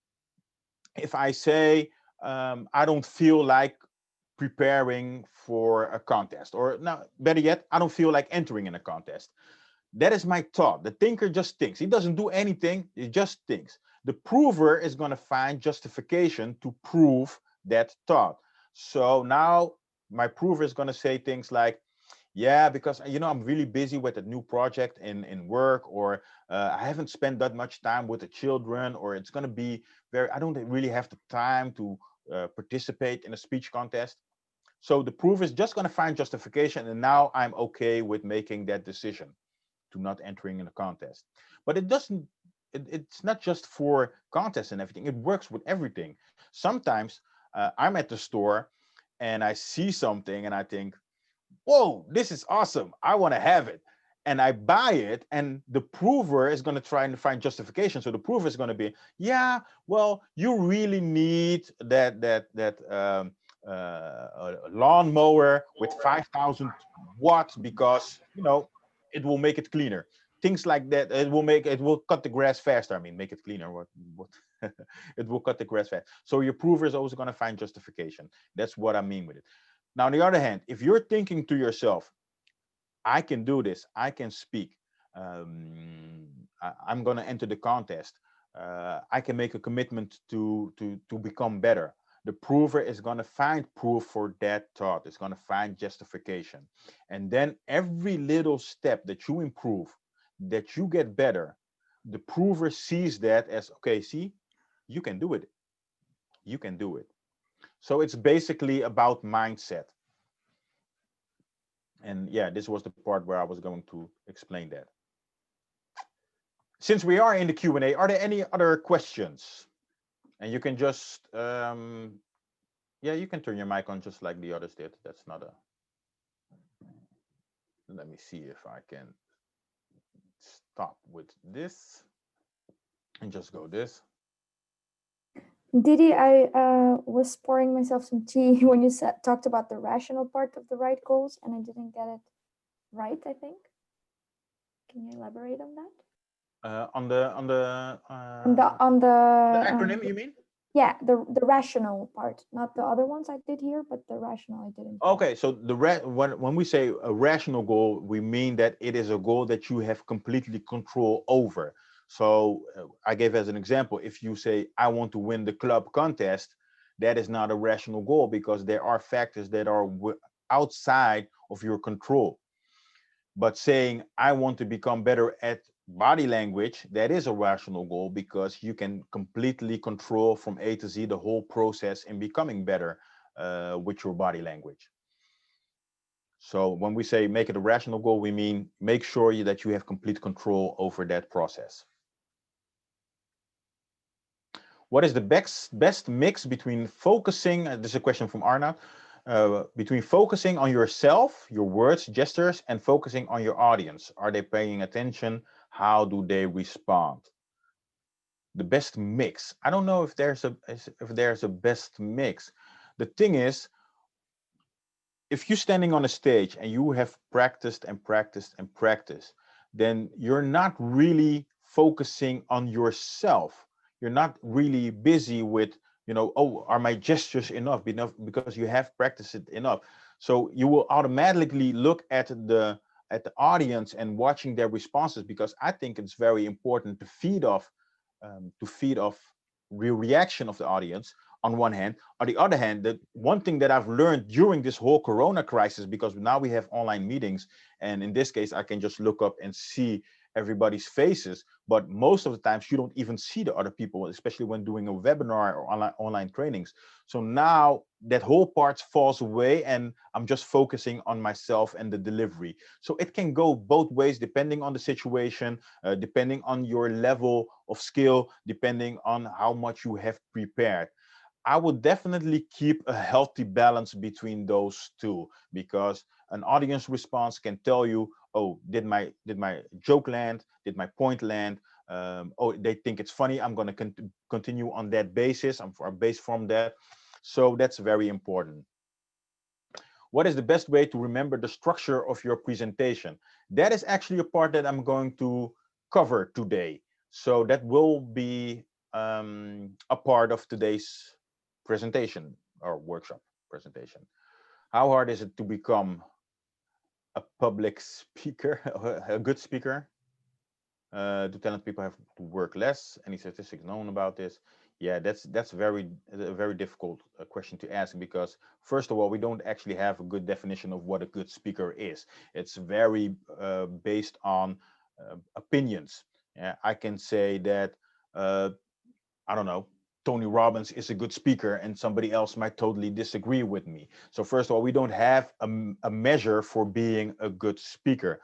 if I say, I don't feel like preparing for a contest, or now, better yet, I don't feel like entering in a contest. That is my thought. The thinker just thinks. He doesn't do anything. He just thinks. The prover is going to find justification to prove that thought. So now my prover is going to say things like, yeah, because I'm really busy with a new project in work, or I haven't spent that much time with the children, or it's going to be I don't really have the time to participate in a speech contest. So the prover is just going to find justification, and now I'm okay with making that decision to not entering in a contest. But it's not just for contests and everything. It works with everything. Sometimes I'm at the store and I see something and I think, whoa, this is awesome. I want to have it. And I buy it, and the prover is going to try and find justification. So the prover is going to be, yeah, well, you really need that lawnmower with 5,000 watts because it will make it cleaner. Things like that. It will cut the grass faster. I mean, make it cleaner. What? It will cut the grass fast. So your prover is always going to find justification. That's what I mean with it. Now, on the other hand, if you're thinking to yourself, I can do this, I can speak, I'm going to enter the contest, I can make a commitment to become better. The prover is going to find proof for that thought. It's going to find justification. And then every little step that you improve, that you get better, the prover sees that as, okay, see, you can do it. You can do it. So it's basically about mindset. And yeah, this was the part where I was going to explain that. Since we are in the Q&A, are there any other questions? And you can just, yeah, you can turn your mic on just like the others did. That's not a, let me see if I can stop with this and just go this. Didi, I was pouring myself some tea when you talked about the rational part of the right goals, and I didn't get it right, I think. Can you elaborate on that? On the acronym, you mean? Yeah, the rational part, not the other ones I did here, but the rational I didn't. Okay, so the when we say a rational goal, we mean that it is a goal that you have completely control over. So I gave as an example, if you say, I want to win the club contest, that is not a rational goal because there are factors that are outside of your control. But saying, I want to become better at body language, that is a rational goal because you can completely control from A to Z the whole process in becoming better with your body language. So when we say make it a rational goal, we mean make sure that you have complete control over that process. What is the best mix between focusing, this is a question from Arna, between focusing on yourself, your words, gestures, and focusing on your audience? Are they paying attention? How do they respond? The best mix. I don't know if there's a best mix. The thing is, if you're standing on a stage and you have practiced and practiced and practiced, then you're not really focusing on yourself. You're not really busy with, you know, oh, are my gestures enough? Because you have practiced it enough. So you will automatically look at the audience and watching their responses, because I think it's very important to feed off real reaction of the audience on one hand. On the other hand, the one thing that I've learned during this whole Corona crisis, because now we have online meetings, and in this case, I can just look up and see everybody's faces, but most of the times you don't even see the other people, especially when doing a webinar or online trainings. So now that whole part falls away and I'm just focusing on myself and the delivery. So it can go both ways depending on the situation, depending on your level of skill, depending on how much you have prepared. I would definitely keep a healthy balance between those two, because an audience response can tell you, oh, did my joke land? Did my point land? Oh, they think it's funny. I'm going to continue on that basis. I'm based from that. So that's very important. What is the best way to remember the structure of your presentation? That is actually a part that I'm going to cover today. So that will be a part of today's presentation or workshop presentation. How hard is it to become a public speaker, a good speaker? Do talented people have to work less? Any statistics known about this? Yeah, that's a very difficult question to ask, because first of all, we don't actually have a good definition of what a good speaker is. It's very based on opinions. Yeah, I can say that I don't know, Tony Robbins is a good speaker, and somebody else might totally disagree with me. So first of all, we don't have a measure for being a good speaker.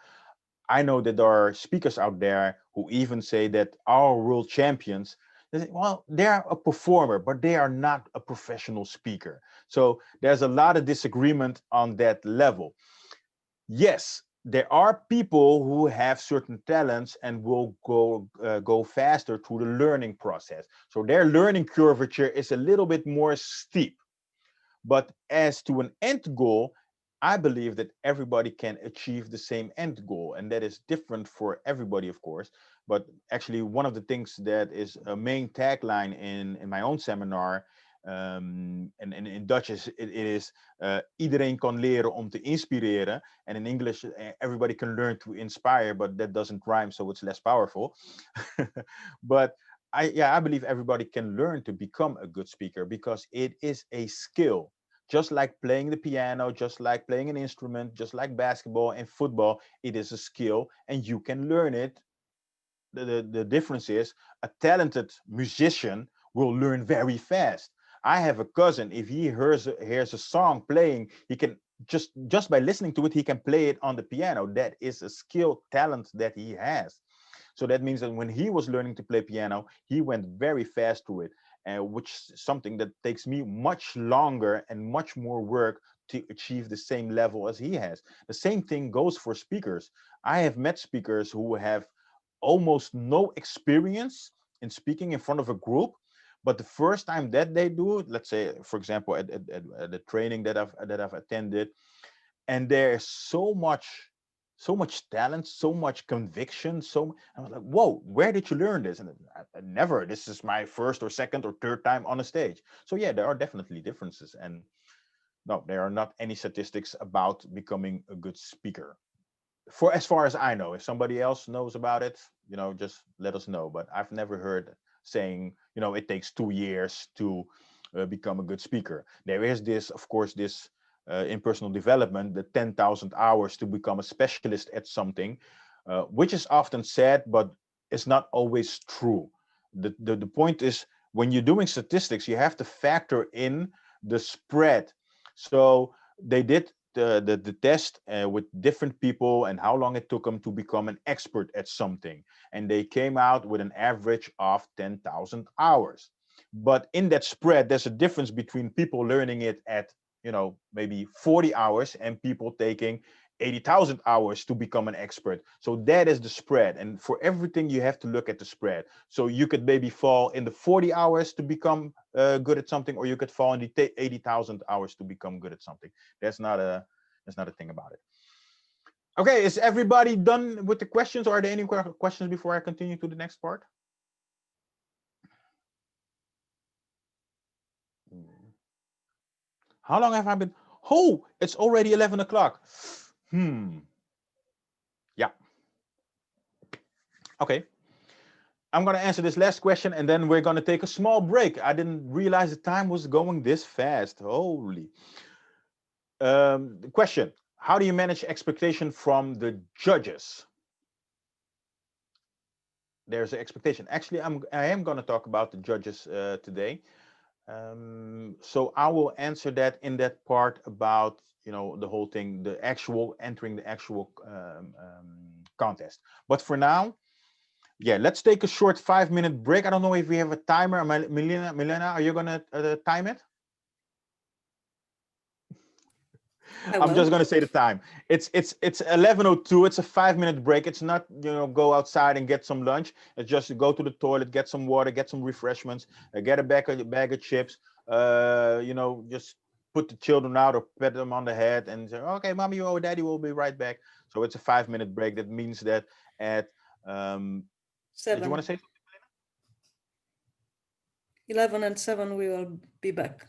I know that there are speakers out there who even say that our world champions, they say, well, they're a performer, but they are not a professional speaker. So there's a lot of disagreement on that level. Yes, there are people who have certain talents and will go faster through the learning process. So their learning curvature is a little bit more steep. But as to an end goal, I believe that everybody can achieve the same end goal, and that is different for everybody, of course. But actually, one of the things that is a main tagline in my own seminar, and in Dutch it is iedereen kan leren om te inspireren, and in English everybody can learn to inspire, but that doesn't rhyme, so it's less powerful. But I believe everybody can learn to become a good speaker because it is a skill. Just like playing the piano, just like playing an instrument, just like basketball and football, it is a skill and you can learn it. The difference is a talented musician will learn very fast. I have a cousin, if he hears a song playing, he can just by listening to it, he can play it on the piano. That is a skill, talent that he has. So that means that when he was learning to play piano, he went very fast through it, which is something that takes me much longer and much more work to achieve the same level as he has. The same thing goes for speakers. I have met speakers who have almost no experience in speaking in front of a group, but the first time that they do it, let's say, for example, at the training that I've attended, and there's so much talent, so much conviction. I was like, whoa, where did you learn this? And I never. This is my first or second or third time on a stage. So yeah, there are definitely differences, and no, there are not any statistics about becoming a good speaker. For as far as I know, if somebody else knows about it, just let us know. But I've never heard saying, it takes 2 years to become a good speaker. There is this, of course, this in personal development, the 10,000 hours to become a specialist at something, which is often said, but it's not always true. The point is, when you're doing statistics, you have to factor in the spread. So they did the test with different people and how long it took them to become an expert at something. And they came out with an average of 10,000 hours. But in that spread, there's a difference between people learning it at, maybe 40 hours and people taking 80,000 hours to become an expert. So that is the spread. And for everything, you have to look at the spread. So you could maybe fall in the 40 hours to become good at something, or you could fall in the 80,000 hours to become good at something. That's not a thing about it. Okay, is everybody done with the questions, or are there any questions before I continue to the next part? How long have I been? Oh, it's already 11 o'clock. Yeah. Okay. I'm going to answer this last question and then we're going to take a small break. I didn't realize the time was going this fast. Holy. Question. How do you manage expectation from the judges? There's an expectation. Actually, I am going to talk about the judges today. So I will answer that in that part about, the whole thing, entering the actual contest. But for now, yeah, let's take a short 5-minute break. I don't know if we have a timer. Milena, are you going to time it? I'm just going to say the time. It's 11:02. It's a 5-minute break. It's not, go outside and get some lunch. It's just go to the toilet, get some water, get some refreshments, get a bag of chips, just put the children out or pat them on the head and say, okay, mommy or daddy will be right back. So it's a 5-minute break. That means that at 7. Did you want to say something? 11 and 7 we will be back.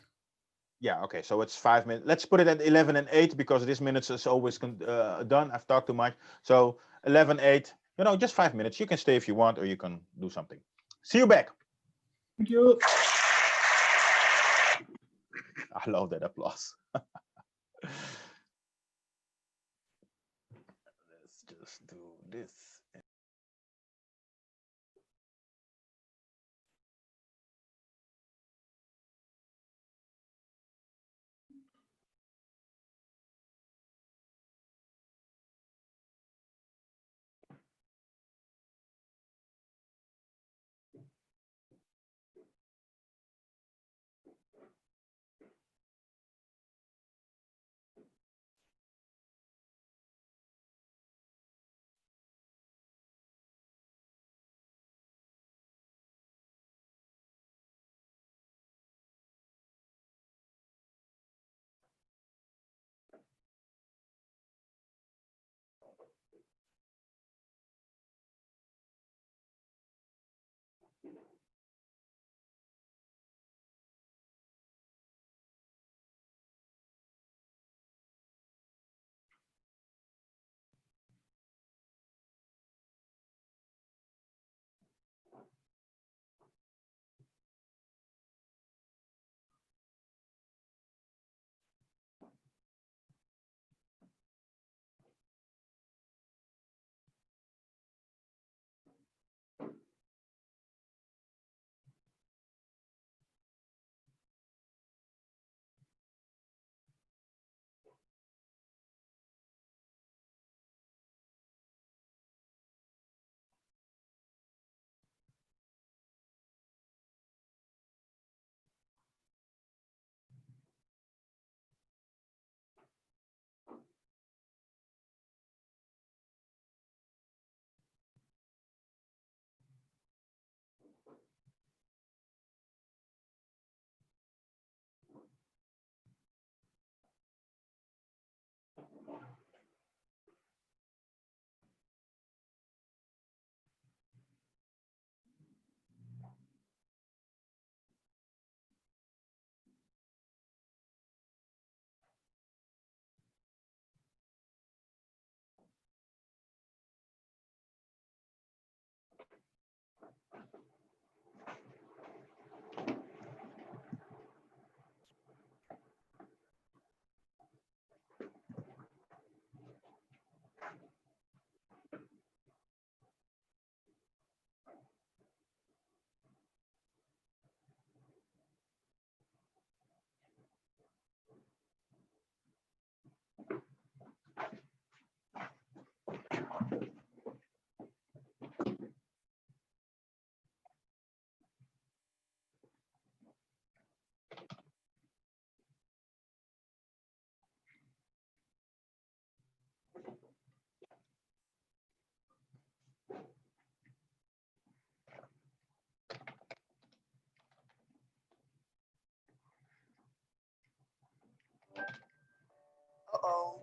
Yeah, okay, so it's 5 minutes. Let's put it at 11 and 8 because this minutes is always done. I've talked too much. So 11, 8, just 5 minutes. You can stay if you want, or you can do something. See you back. Thank you. I love that applause. Let's just do this.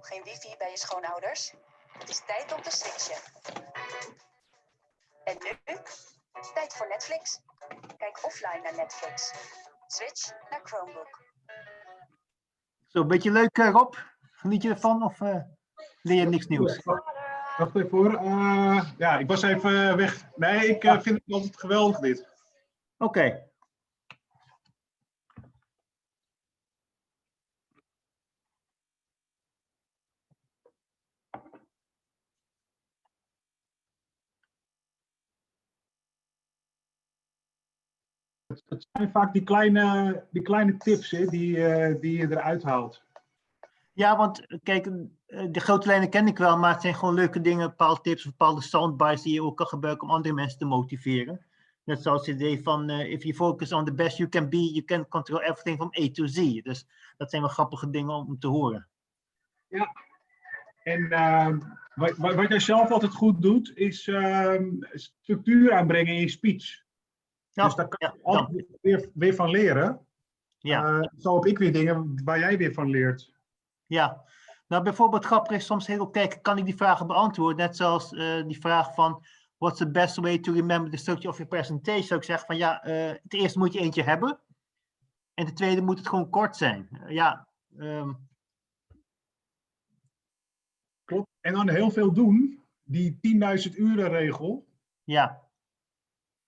geen wifi bij je schoonouders? Het is tijd om te switchen. En nu? Tijd voor Netflix. Kijk offline naar Netflix. Switch naar Chromebook. Zo, een beetje leuk, Rob? Geniet je ervan of leer je niks nieuws? Wacht even hoor. Ja, ik was even weg. Nee, ik vind het altijd geweldig dit. Oké. Het zijn vaak die kleine tips hè, die je eruit haalt. Ja, want kijk, de grote lijnen ken ik wel, maar het zijn gewoon leuke dingen, bepaalde tips, bepaalde soundbites die je ook kan gebruiken om andere mensen te motiveren. Net zoals het idee van, if you focus on the best you can be, you can control everything from A to Z. Dus dat zijn wel grappige dingen om te horen. Ja. En wat jij zelf altijd goed doet, is structuur aanbrengen in je speech. Ja, Dus daar kan ja, je altijd weer van leren. ja. Zo heb ik weer dingen waar jij weer van leert. Ja, nou bijvoorbeeld grappig is soms heel kijken, kan ik die vragen beantwoorden? Net zoals die vraag van, what's the best way to remember the structure of your presentation? Zou ik zeggen van ja, ten eerste moet je eentje hebben. En ten tweede moet het gewoon kort zijn. Klopt. En dan heel veel doen, die 10.000 uren regel. Ja,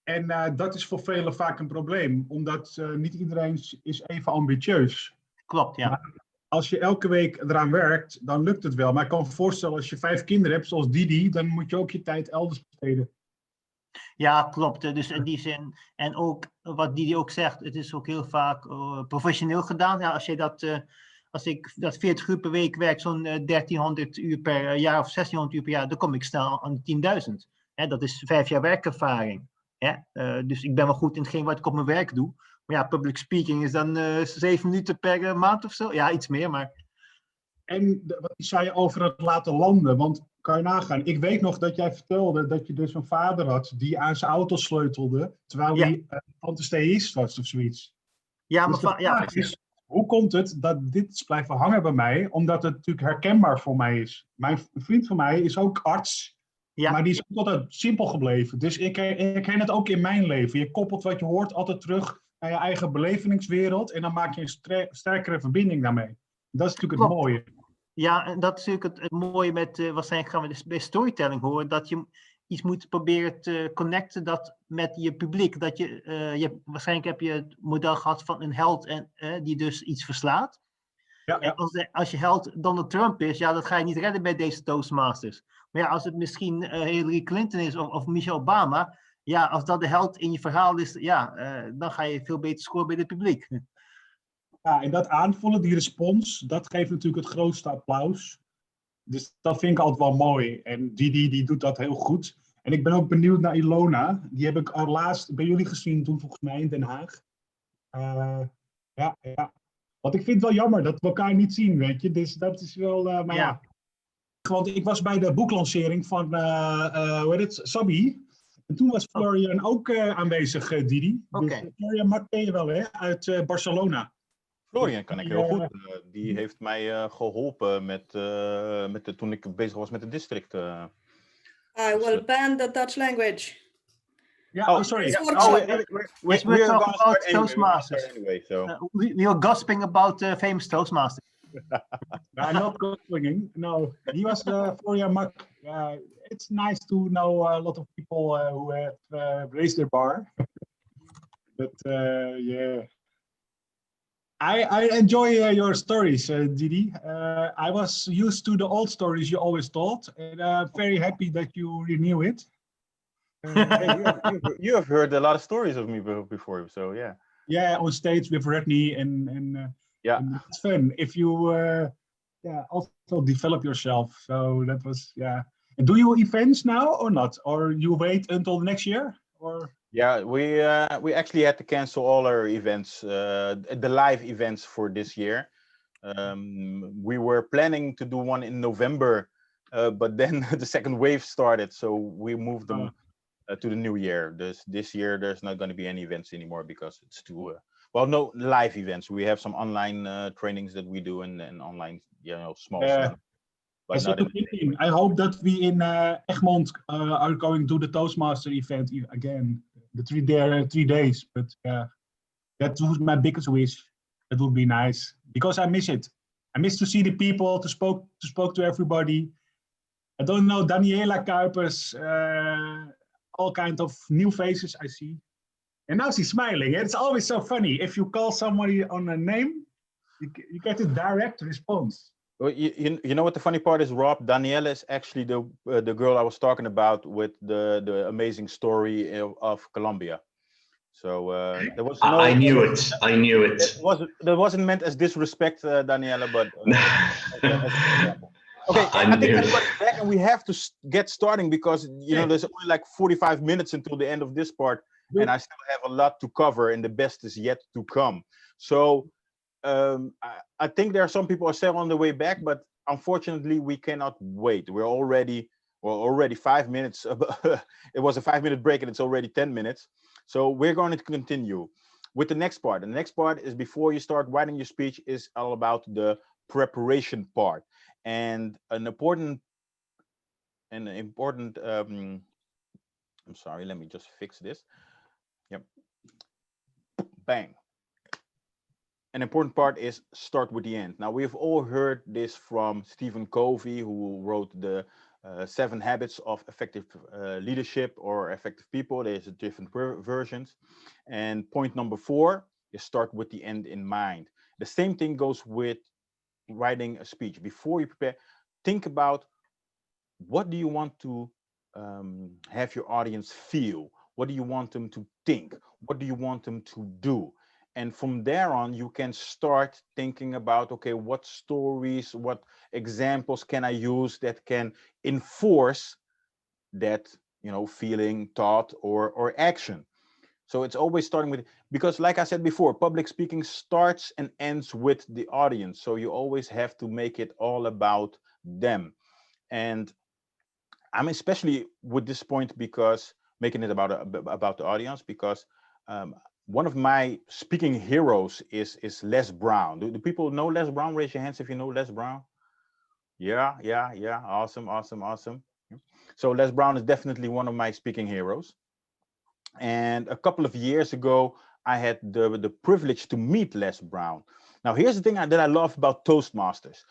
En dat is voor velen vaak een probleem, omdat niet iedereen is even ambitieus. klopt, ja. Maar als je elke week eraan werkt, dan lukt het wel. Maar ik kan me voorstellen, als je 5 kinderen hebt, zoals Didi, dan moet je ook je tijd elders besteden. Ja, klopt. Dus in die zin, en ook wat Didi ook zegt, het is ook heel vaak professioneel gedaan. Ja, als ik dat 40 uur per week werk, zo'n 1300 uur per jaar of 1600 uur per jaar, dan kom ik snel aan de 10.000. Dat is 5 jaar werkervaring. Dus ik ben wel goed in hetgeen wat ik op mijn werk doe. Maar ja, public speaking is dan 7 minuten per maand of zo. Ja, iets meer, maar... En wat zei je over het laten landen? Want kan je nagaan, ik weet nog dat jij vertelde dat je dus een vader had die aan zijn auto sleutelde, terwijl hij antitheïst was of zoiets. Ja, Dus maar de vraag is, hoe komt het dat dit is blijven hangen bij mij? Omdat het natuurlijk herkenbaar voor mij is. Een vriend van mij is ook arts, maar die is ook altijd simpel gebleven. Dus ik herken het ook in mijn leven. Je koppelt wat je hoort altijd terug naar je eigen belevingswereld en dan maak je een sterkere verbinding daarmee. Dat is natuurlijk het mooie. Ja, en dat is natuurlijk het mooie met, waarschijnlijk gaan we dus bij storytelling horen, dat je iets moet proberen te connecten dat met je publiek. Dat waarschijnlijk heb je het model gehad van een held en die dus iets verslaat. Ja. En als je held Donald Trump is, ja, dat ga je niet redden bij deze Toastmasters. Maar ja, als het misschien Hillary Clinton is of Michelle Obama, ja, als dat de held in je verhaal is, ja, dan ga je veel beter scoren bij het publiek. Ja, en dat aanvullen, die respons, dat geeft natuurlijk het grootste applaus. Dus dat vind ik altijd wel mooi. En die doet dat heel goed. En ik ben ook benieuwd naar Ilona. Die heb ik al laatst bij jullie gezien toen volgens mij in Den Haag. Ja. Want ik vind het wel jammer dat we elkaar niet zien, weet je. Dus dat is wel... maar ja. Want ik was bij de boeklancering van, Sabi. En toen was Florian ook aanwezig, Didi. Dus Florian Mak ken je wel, hè? Uit Barcelona. Florian kan ik heel goed. Die heeft mij geholpen toen ik bezig was met de district. I will ban the Dutch language. Yeah, sorry. We're talking about Toastmasters. We are gossiping about famous Toastmasters. I'm not gossiping. No, he was Florian Mak. It's nice to know a lot of people who have raised their bar. But yeah. I enjoy your stories, Didi. I was used to the old stories you always told, and I'm very happy that you renew it. You have heard a lot of stories of me before, so yeah. Yeah, on stage with Redney, and it's fun if you also develop yourself. So that was And do you events now or not, or you wait until next year, or? Yeah, we actually had to cancel all our events, the live events for this year. We were planning to do one in November, but then the second wave started, so we moved them to the new year. This year there's not going to be any events anymore because it's too no live events. We have some online trainings that we do and online, small stuff. I but said not to in. Kim, I hope that we in Egmond are going to the Toastmaster event again. The 3 days, but that was my biggest wish. That would be nice because I miss it. I miss to see the people, to spoke to everybody. I don't know, Daniela Kuipers, all kinds of new faces I see. And now she's smiling. It's always so funny. If you call somebody on a name, you get a direct response. Well, you know what the funny part is, Rob? Daniela is actually the girl I was talking about with the amazing story of Colombia. So there was no. I knew it. I knew it. That wasn't meant as disrespect, Daniela, but as an example. Okay, I I think knew it. everybody's back, and we have to get starting because there's only like 45 minutes until the end of this part, and I still have a lot to cover, and the best is yet to come. So I think there are some people are still on the way back, but unfortunately we cannot wait. We're already 5 minutes. It was a 5-minute break, and it's already 10 minutes. So we're going to continue with the next part. The next part is before you start writing your speech is all about the preparation part. And an important I'm sorry, let me just fix this. Yep. Bang. An important part is start with the end. Now, we've all heard this from Stephen Covey, who wrote the 7 Habits of Effective Leadership or Effective People. There's different versions. And point number 4 is start with the end in mind. The same thing goes with writing a speech. Before you prepare, think about what do you want to have your audience feel? What do you want them to think? What do you want them to do? And from there on, you can start thinking about, okay, what stories, what examples can I use that can enforce that, feeling, thought, or action. So it's always starting with, because like I said before, public speaking starts and ends with the audience. So you always have to make it all about them. And I'm especially with this point because making it about the audience, because one of my speaking heroes is Les Brown. Do people know Les Brown? Raise your hands if you know Les Brown. Yeah. Awesome. So Les Brown is definitely one of my speaking heroes. And a couple of years ago, I had the privilege to meet Les Brown. Now, here's the thing that I love about Toastmasters.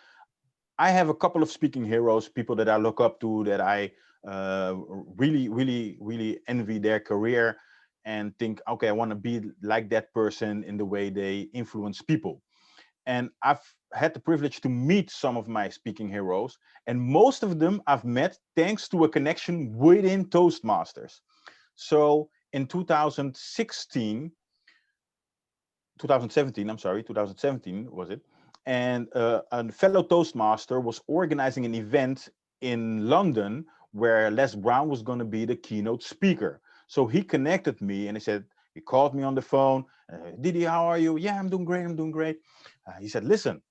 I have a couple of speaking heroes, people that I look up to, that I really envy their career and think, okay, I want to be like that person in the way they influence people. And I've had the privilege to meet some of my speaking heroes, and most of them I've met thanks to a connection within Toastmasters. So in 2017 was it? And a fellow Toastmaster was organizing an event in London where Les Brown was going to be the keynote speaker. So he connected me and he called me on the phone. Didi, how are you? Yeah, I'm doing great. He said, listen,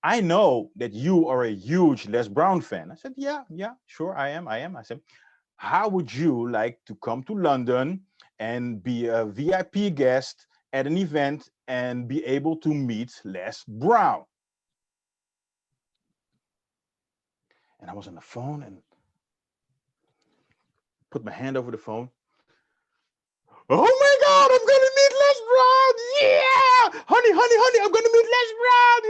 I know that you are a huge Les Brown fan. I said, yeah, sure, I am. I said, how would you like to come to London and be a VIP guest at an event and be able to meet Les Brown? And I was on the phone and put my hand over the phone. Oh my God, I'm gonna meet Les Brown! Yeah! Honey, I'm gonna meet Les Brown!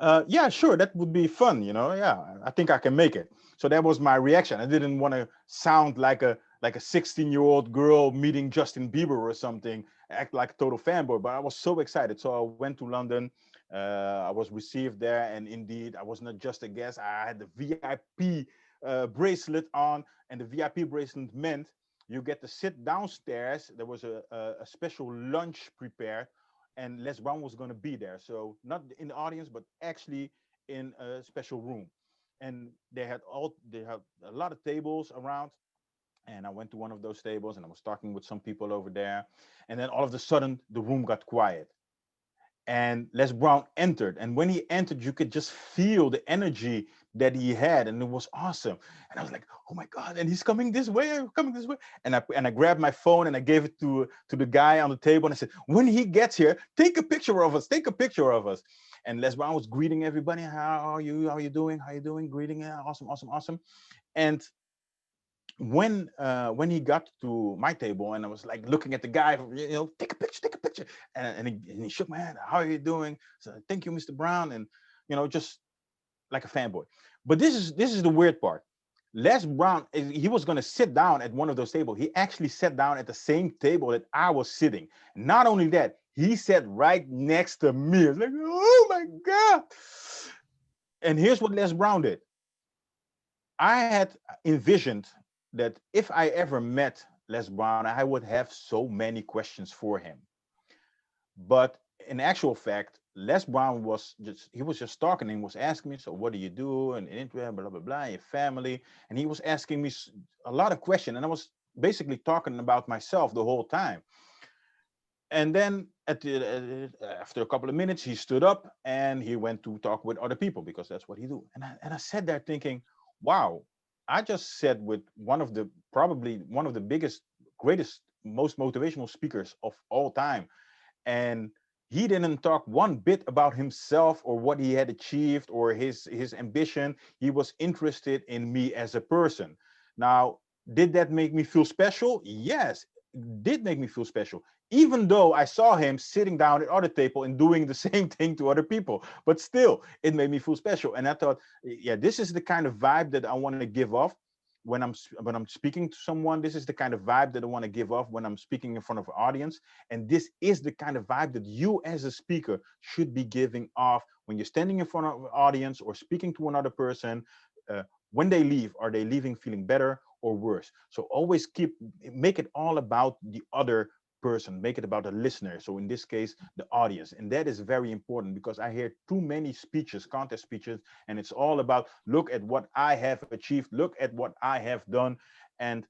Yeah! Yeah, sure, that would be fun, Yeah, I think I can make it. So that was my reaction. I didn't want to sound like a 16-year-old girl meeting Justin Bieber or something, act like a total fanboy, but I was so excited. So I went to London. I was received there, and indeed, I was not just a guest. I had the VIP bracelet on, and the VIP bracelet meant you get to sit downstairs. There was a special lunch prepared, and Les Brown was going to be there. So not in the audience, but actually in a special room. And they had a lot of tables around. And I went to one of those tables and I was talking with some people over there. And then all of a sudden, the room got quiet. And Les Brown entered. And when he entered, you could just feel the energy that he had, and it was awesome. And I was like, oh my God, and he's coming this way, coming this way. And I grabbed my phone and I gave it to the guy on the table, and I said, when he gets here, take a picture of us, take a picture of us. And Les Brown was greeting everybody. How are you? How are you doing? How are you doing? Greeting. Awesome, awesome, awesome. And when he got to my table, and I was like looking at the guy, take a picture, and he shook my hand. How are you doing? So thank you, Mr. Brown, and just like a fanboy. But this is the weird part. Les Brown, he was going to sit down at one of those tables. He actually sat down at the same table that I was sitting. Not only that, he sat right next to me. It's like, oh my God. And here's what Les Brown did. I had envisioned that if I ever met Les Brown, I would have so many questions for him. But in actual fact, Les Brown was just talking and was asking me, so what do you do? And blah, blah, blah, blah, your family. And he was asking me a lot of questions. And I was basically talking about myself the whole time. And then after a couple of minutes, he stood up and he went to talk with other people, because that's what he do. And I sat there thinking, wow, I just sat with probably one of the biggest, greatest, most motivational speakers of all time. And he didn't talk one bit about himself or what he had achieved or his ambition. He was interested in me as a person. Now, did that make me feel special? Yes, it did make me feel special. Even though I saw him sitting down at other table and doing the same thing to other people, but still, it made me feel special. And I thought, yeah, this is the kind of vibe that I want to give off when I'm speaking to someone. This is the kind of vibe that I want to give off when I'm speaking in front of an audience. And this is the kind of vibe that you as a speaker should be giving off when you're standing in front of an audience or speaking to another person. When they leave, are they leaving feeling better or worse? So always make it all about the other person, make it about the listener. So in this case, the audience. And that is very important, because I hear too many speeches, contest speeches, and it's all about, look at what I have achieved, look at what I have done. And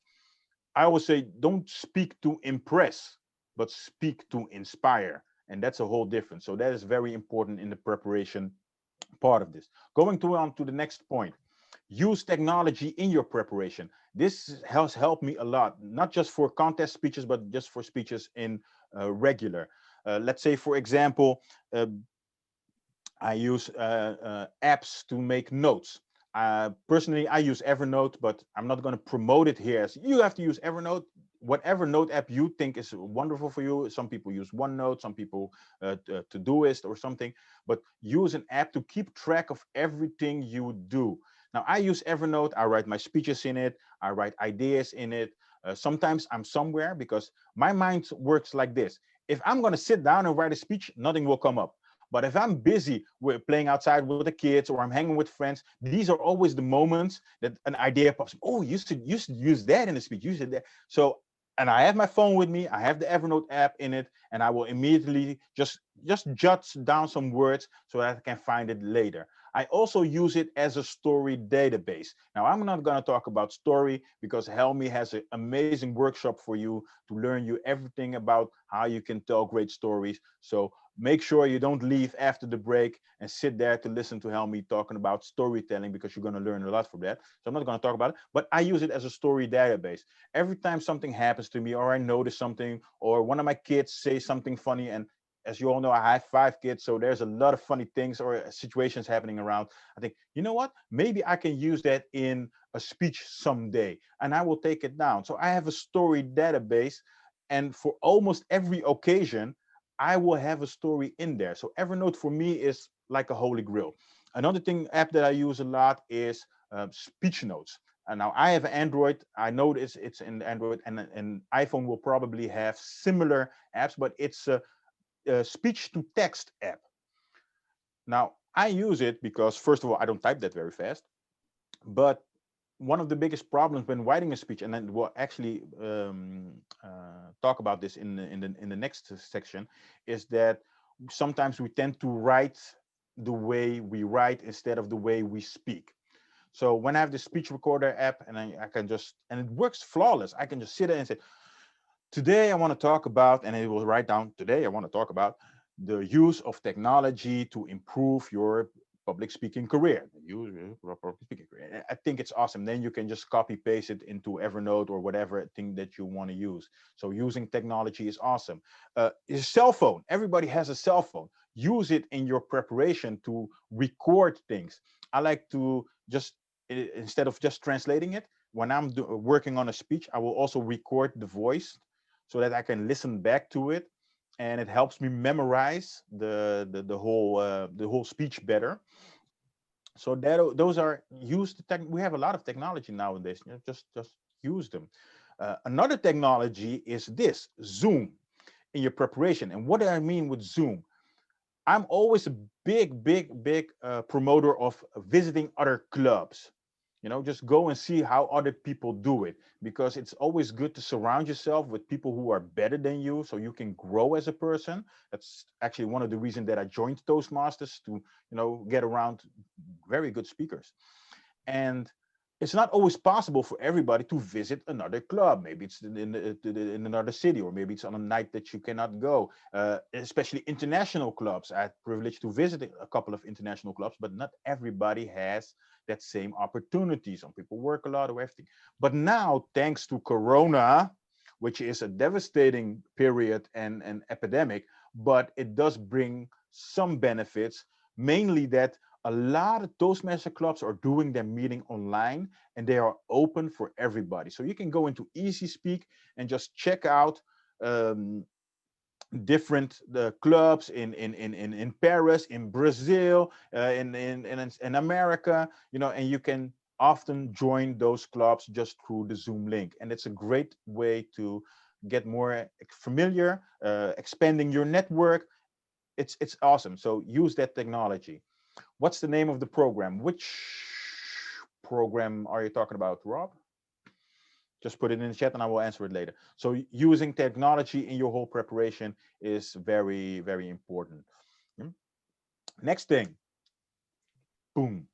I always say, don't speak to impress, but speak to inspire. And that's a whole difference. So that is very important in the preparation part of this. Going on to the next point. Use technology in your preparation. This has helped me a lot, not just for contest speeches, but just for speeches in regular. Let's say, for example, I use apps to make notes. Personally, I use Evernote, but I'm not going to promote it here as you have to use Evernote. Whatever note app you think is wonderful for you. Some people use OneNote, some people Todoist or something, but use an app to keep track of everything you do. Now, I use Evernote. I write my speeches in it. I write ideas in it. Sometimes I'm somewhere, because my mind works like this. If I'm going to sit down and write a speech, nothing will come up. But if I'm busy with playing outside with the kids, or I'm hanging with friends, these are always the moments that an idea pops up. Oh, you should use that in the speech. You should that. So, and I have my phone with me. I have the Evernote app in it, and I will immediately just jot down some words so that I can find it later. I also use it as a story database. Now, I'm not going to talk about story, because Helmi has an amazing workshop for you to learn you everything about how you can tell great stories. So make sure you don't leave after the break and sit there to listen to Helmi talking about storytelling, because you're going to learn a lot from that. So I'm not going to talk about it, but I use it as a story database. Every time something happens to me, or I notice something, or one of my kids say something funny, and as you all know, I have 5 kids, so there's a lot of funny things or situations happening around. I think, you know what? Maybe I can use that in a speech someday, and I will take it down. So I have a story database, and for almost every occasion, I will have a story in there. So Evernote for me is like a holy grail. Another app that I use a lot is speech notes. And now I have Android. I know it's in Android, and an iPhone will probably have similar apps, but it's a speech to text app. Now, I use it because, first of all, I don't type that very fast. But one of the biggest problems when writing a speech, and then we'll actually talk about this in the next section, is that sometimes we tend to write the way we write instead of the way we speak. So when I have the speech recorder app, and I can just, and it works flawless. I can just sit there and say, today I want to talk about, and it will write down, today I want to talk about the use of technology to improve your public speaking career. I think it's awesome. Then you can just copy paste it into Evernote or whatever thing that you want to use. So using technology is awesome. Your cell phone. Everybody has a cell phone. Use it in your preparation to record things. I like to just, instead of just translating it, when I'm working on a speech, I will also record the voice so that I can listen back to it, and it helps me memorize the whole speech better. So those are used. We have a lot of technology nowadays. Just use them. Another technology is this Zoom in your preparation. And what do I mean with Zoom? I'm always a big promoter of visiting other clubs. Just go and see how other people do it, because it's always good to surround yourself with people who are better than you so you can grow as a person. That's actually one of the reasons that I joined Toastmasters, to get around very good speakers. And it's not always possible for everybody to visit another club. Maybe it's in another city, or maybe it's on a night that you cannot go, especially international clubs. I had the privilege to visit a couple of international clubs, but not everybody has that same opportunity. Some people work a lot or everything. But now, thanks to Corona, which is a devastating period and an epidemic, but it does bring some benefits, mainly that a lot of Toastmaster clubs are doing their meeting online, and they are open for everybody. So you can go into Easy Speak and just check out different clubs in Paris, in Brazil, in America, and you can often join those clubs just through the Zoom link. And it's a great way to get more familiar, expanding your network. It's awesome. So use that technology. What's the name of the program? Which program are you talking about, Rob? Just put it in the chat and I will answer it later. So using technology in your whole preparation is very, very important. Next thing, boom.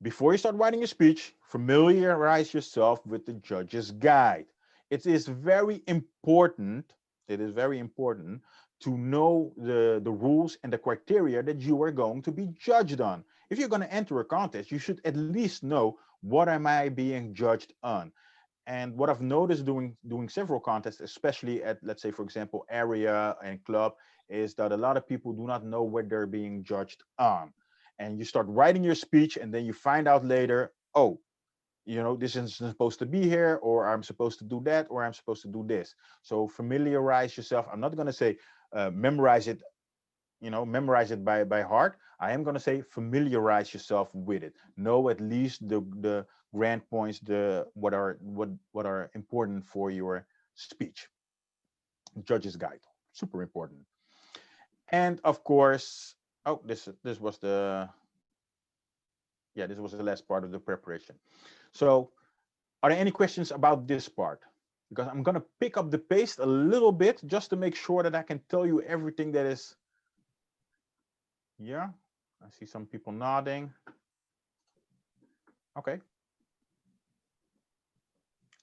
Before you start writing your speech, familiarize yourself with the judge's guide. It is very important. It is very important to know the rules and the criteria that you are going to be judged on. If you're going to enter a contest, you should at least know, what am I being judged on? And what I've noticed doing several contests, especially at, let's say, for example, area and club, is that a lot of people do not know what they're being judged on. And you start writing your speech, and then you find out later, oh, this isn't supposed to be here, or I'm supposed to do that, or I'm supposed to do this. So familiarize yourself. I'm not going to say memorize it, memorize it by heart. I am going to say familiarize yourself with it. Know at least the grand points, what are important for your speech. Judge's guide, super important. And of course, oh, this was the last part of the preparation. So are there any questions about this part? Because I'm going to pick up the pace a little bit just to make sure that I can tell you everything that is. Yeah, I see some people nodding. Okay.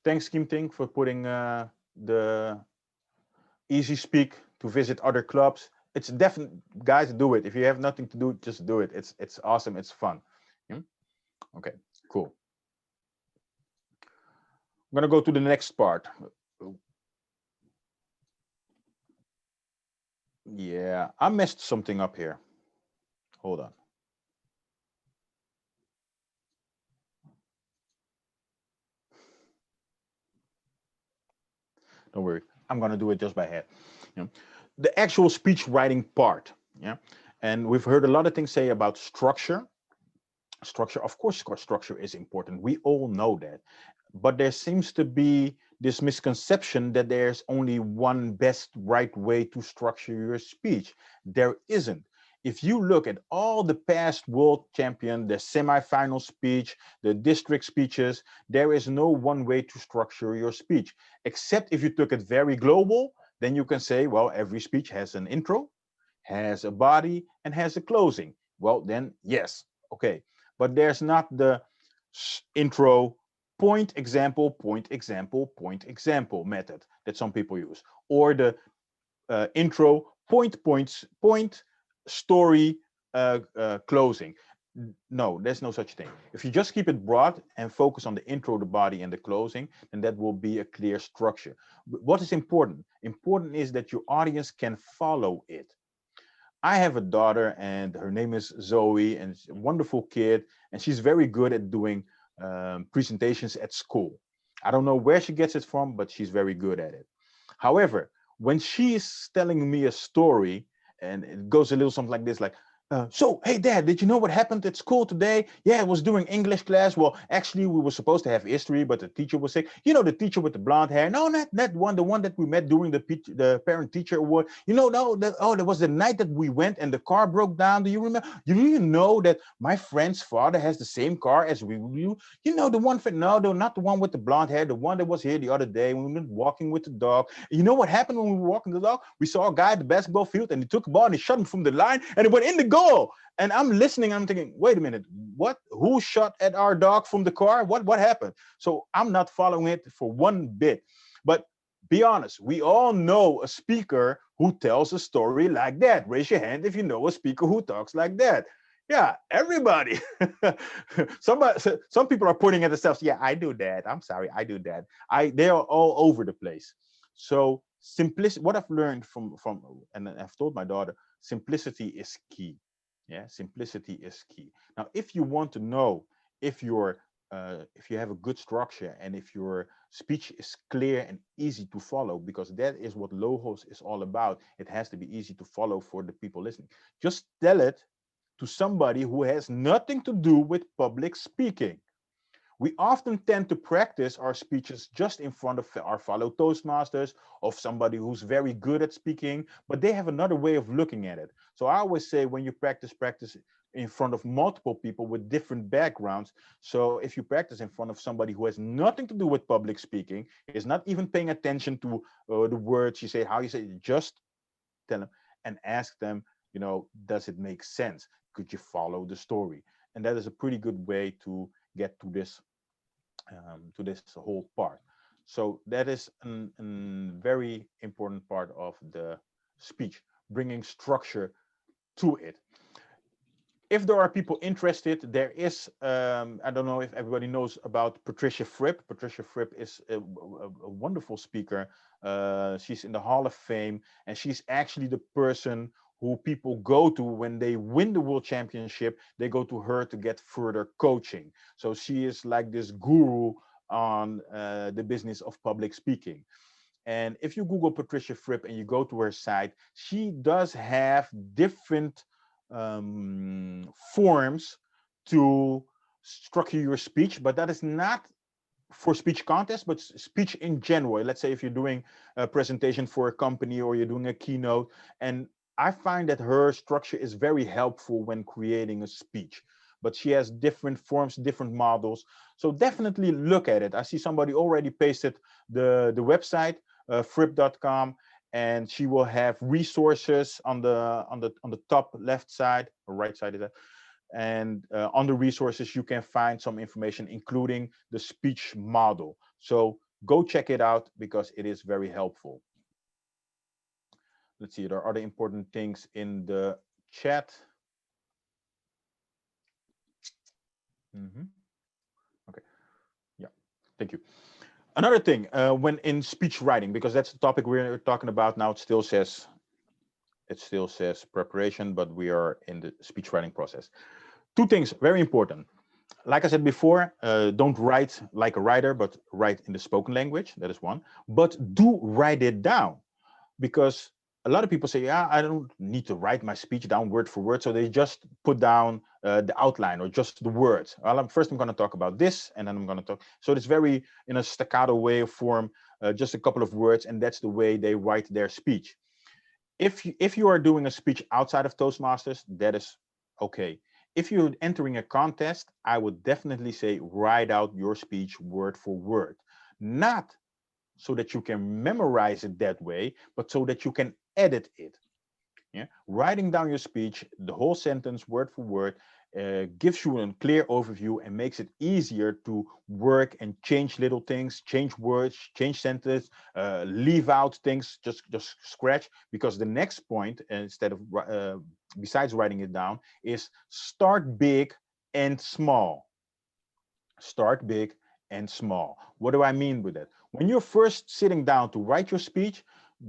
Thanks, Kim Ting, for putting the Easy Speak to visit other clubs. It's definitely, guys, do it. If you have nothing to do, just do it. It's awesome. It's fun. Okay, cool. I'm gonna go to the next part. Yeah, I messed something up here. Hold on. Don't worry, I'm gonna do it just by head. The actual speech writing part. Yeah, and we've heard a lot of things say about structure. Structure, of course, structure is important. We all know that, but there seems to be this misconception that there's only one best right way to structure your speech. There isn't. If you look at all the past world champion, the semifinal speech, the district speeches, there is no one way to structure your speech, except if you took it very global. Then you can say, well, every speech has an intro, has a body, and has a closing. Well, then yes, okay. But there's not the intro, point example, point example, point example method that some people use, or the intro, point, story, closing. No, there's no such thing. If you just keep it broad and focus on the intro, the body, and the closing, then that will be a clear structure. What is important? Important is that your audience can follow it. I have a daughter, and her name is Zoe, and she's a wonderful kid, and she's very good at doing presentations at school. I don't know where she gets it from, but she's very good at it. However, when she's telling me a story, and it goes a little something like this, like, so, hey, Dad, did you know what happened at school today? Yeah, it was during English class. Well, actually, we were supposed to have history, but the teacher was sick. You know, the teacher with the blonde hair. No, not that one, the one that we met during the parent-teacher award. You know, no, that was the night that we went and the car broke down. Do you remember? You really know that my friend's father has the same car as we do? You know, the one, no, not the one with the blonde hair, the one that was here the other day when we were walking with the dog. You know what happened when we were walking the dog? We saw a guy at the basketball field, and he took a ball and he shot him from the line, and it went in the goal. And I'm listening, I'm thinking, wait a minute, what? Who shot at our dog from the car? What happened? So I'm not following it for one bit. But be honest, we all know a speaker who tells a story like that. Raise your hand if you know a speaker who talks like that. Yeah, everybody. Some people are pointing at themselves. Yeah, I do that. I'm sorry, I do that. They are all over the place. So simplicity, what I've learned from and I've told my daughter, simplicity is key. Yeah, simplicity is key. Now, if you want to know if you have a good structure and if your speech is clear and easy to follow, because that is what Logos is all about. It has to be easy to follow for the people listening. Just tell it to somebody who has nothing to do with public speaking. We often tend to practice our speeches just in front of our fellow Toastmasters, of somebody who's very good at speaking, but they have another way of looking at it. So I always say, when you practice in front of multiple people with different backgrounds. So if you practice in front of somebody who has nothing to do with public speaking, is not even paying attention to the words you say, how you say it, just tell them and ask them, you know, does it make sense? Could you follow the story? And that is a pretty good way to get to this whole part. So that is a very important part of the speech, bringing structure to it. If there are people interested, there is, I don't know if everybody knows about Patricia Fripp. Patricia Fripp is a wonderful speaker. She's in the Hall of Fame, and she's actually the person who people go to when they win the World Championship. They go to her to get further coaching. So she is like this guru on the business of public speaking. And if you Google Patricia Fripp and you go to her site, she does have different forms to structure your speech, but that is not for speech contest, but speech in general. Let's say if you're doing a presentation for a company or you're doing a keynote, and I find that her structure is very helpful when creating a speech. But she has different forms, different models. So definitely look at it. I see somebody already pasted the website, fripp.com, and she will have resources on the top left side or right side of that. And on the resources, you can find some information, including the speech model. So go check it out because it is very helpful. Let's see, there are other important things in the chat. Okay, yeah, thank you. Another thing, when in speech writing, because that's the topic we're talking about now, it still says preparation, but we are in the speech writing process. Two things, very important. Like I said before, don't write like a writer, but write in the spoken language. That is one. But do write it down, because a lot of people say, yeah, I don't need to write my speech down word for word. So they just put down the outline or just the words. Well, first I'm going to talk about this, and then I'm going to talk. So it's very in a staccato way of form, just a couple of words, and that's the way they write their speech. If you are doing a speech outside of Toastmasters, that is okay. If you're entering a contest, I would definitely say write out your speech word for word. Not so that you can memorize it that way, but so that you can edit it. Yeah, writing down your speech, the whole sentence word for word, gives you a clear overview and makes it easier to work and change little things, change words, change sentences, leave out things, just scratch. Because the next point, instead of besides writing it down, is start big and small. Start big and small. What do I mean with that? When you're first sitting down to write your speech,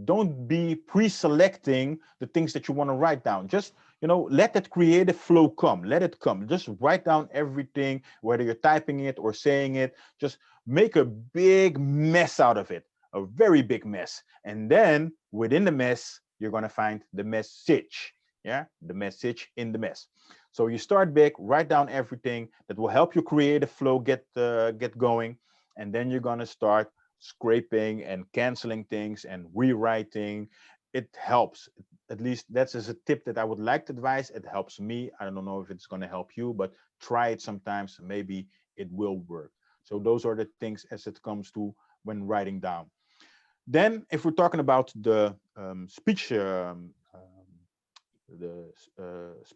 don't be pre-selecting the things that you want to write down. Just, let that creative flow come. Let it come. Just write down everything, whether you're typing it or saying it. Just make a big mess out of it, a very big mess. And then within the mess, you're going to find the message. Yeah, the message in the mess. So you start big, write down everything that will help your creative flow get going, and then you're gonna start scraping and canceling things and rewriting. It helps. At least that's as a tip that I would like to advise. It helps me. I don't know if it's gonna help you, but try it sometimes. Maybe it will work. So those are the things as it comes to when writing down. Then, if we're talking about the speech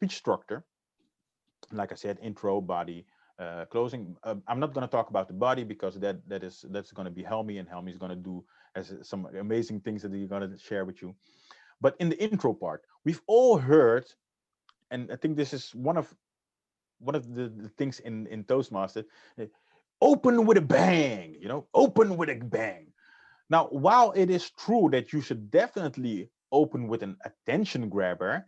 structure, like I said, intro, body, closing. I'm not going to talk about the body because that's going to be Helmi, and Helmi is going to do some amazing things that he's going to share with you. But in the intro part, we've all heard, and I think this is one of the things in Toastmasters, open with a bang. Open with a bang. Now, while it is true that you should definitely open with an attention grabber,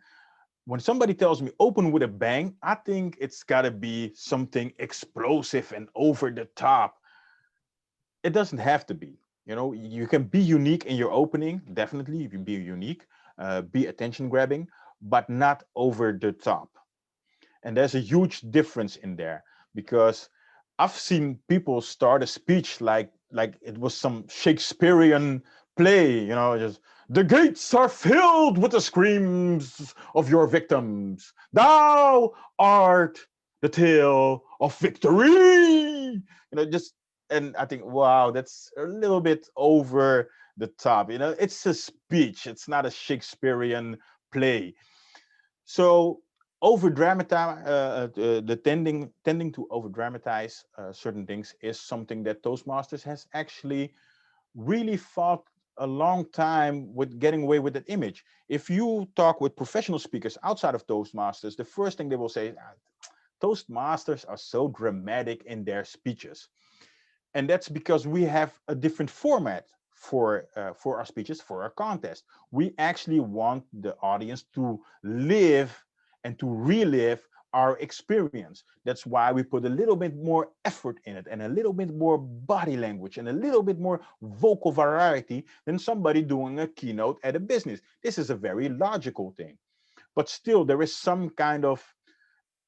when somebody tells me open with a bang, I think it's got to be something explosive and over the top. It doesn't have to be. You can be unique in your opening. Definitely, you can be unique, be attention grabbing, but not over the top. And there's a huge difference in there, because I've seen people start a speech like it was some Shakespearean play, just the gates are filled with the screams of your victims. Thou art the tale of victory. And I think, wow, that's a little bit over the top. It's a speech. It's not a Shakespearean play. So over dramatize, the tending to over dramatize certain things is something that Toastmasters has actually really fought a long time with getting away with that image. If you talk with professional speakers outside of Toastmasters, the first thing they will say, Toastmasters are so dramatic in their speeches. And that's because we have a different format for our speeches, for our contest. We actually want the audience to live and to relive our experience. That's why we put a little bit more effort in it, and a little bit more body language, and a little bit more vocal variety than somebody doing a keynote at a business. This is a very logical thing. But still, there is some kind of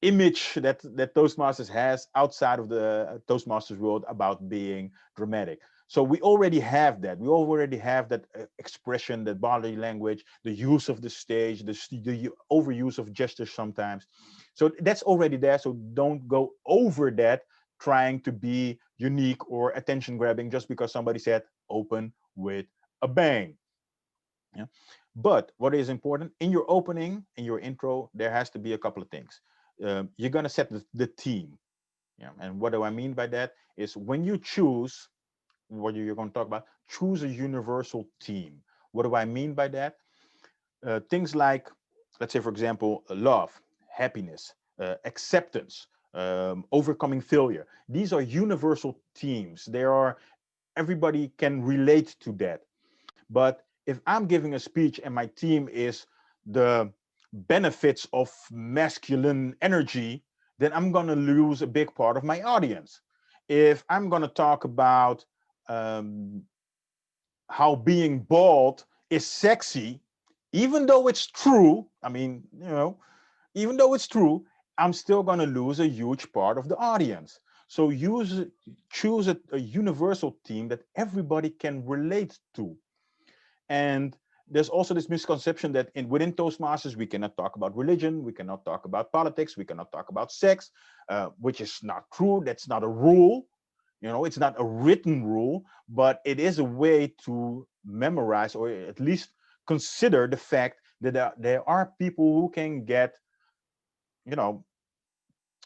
image that Toastmasters has outside of the Toastmasters world about being dramatic. So we already have that. We already have that expression, that body language, the use of the stage, the overuse of gestures sometimes. So that's already there. So don't go over that trying to be unique or attention grabbing just because somebody said open with a bang. Yeah. But what is important in your opening, in your intro, there has to be a couple of things. You're going to set the theme. Yeah. And what do I mean by that is when you choose what you're going to talk about, choose a universal theme. What do I mean by that? Things like, let's say, for example, love, happiness, acceptance, overcoming failure. These are universal themes. Everybody can relate to that. But if I'm giving a speech and my theme is the benefits of masculine energy, then I'm going to lose a big part of my audience. If I'm going to talk about how being bald is sexy, even though it's true, even though it's true, I'm still going to lose a huge part of the audience. So choose a universal theme that everybody can relate to. And there's also this misconception that within Toastmasters, we cannot talk about religion, we cannot talk about politics, we cannot talk about sex, which is not true. That's not a rule. It's not a written rule, but it is a way to memorize or at least consider the fact that there are people who can get,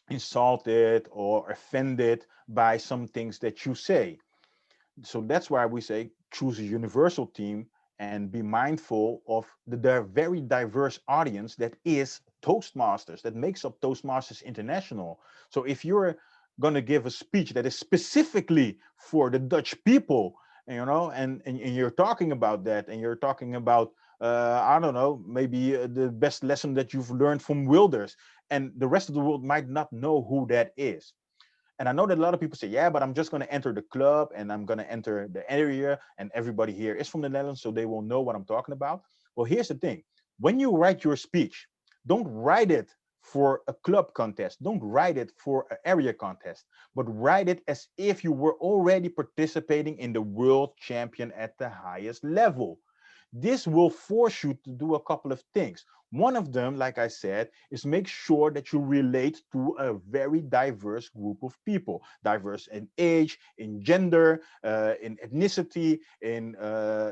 insulted or offended by some things that you say. So that's why we say choose a universal team and be mindful of the very diverse audience that is Toastmasters, that makes up Toastmasters International. So if you're going to give a speech that is specifically for the Dutch people, you know, and you're talking about that, and you're talking about I don't know, maybe the best lesson that you've learned from Wilders, and the rest of the world might not know who that is. And I know that a lot of people say, yeah, but I'm just going to enter the club and I'm going to enter the area and everybody here is from the Netherlands, so they will know what I'm talking about. Well, here's the thing. When you write your speech, don't write it for a club contest. Don't write it for an area contest, but write it as if you were already participating in the world champion at the highest level. This will force you to do a couple of things. One of them, like I said, is make sure that you relate to a very diverse group of people, diverse in age, in gender, in ethnicity, in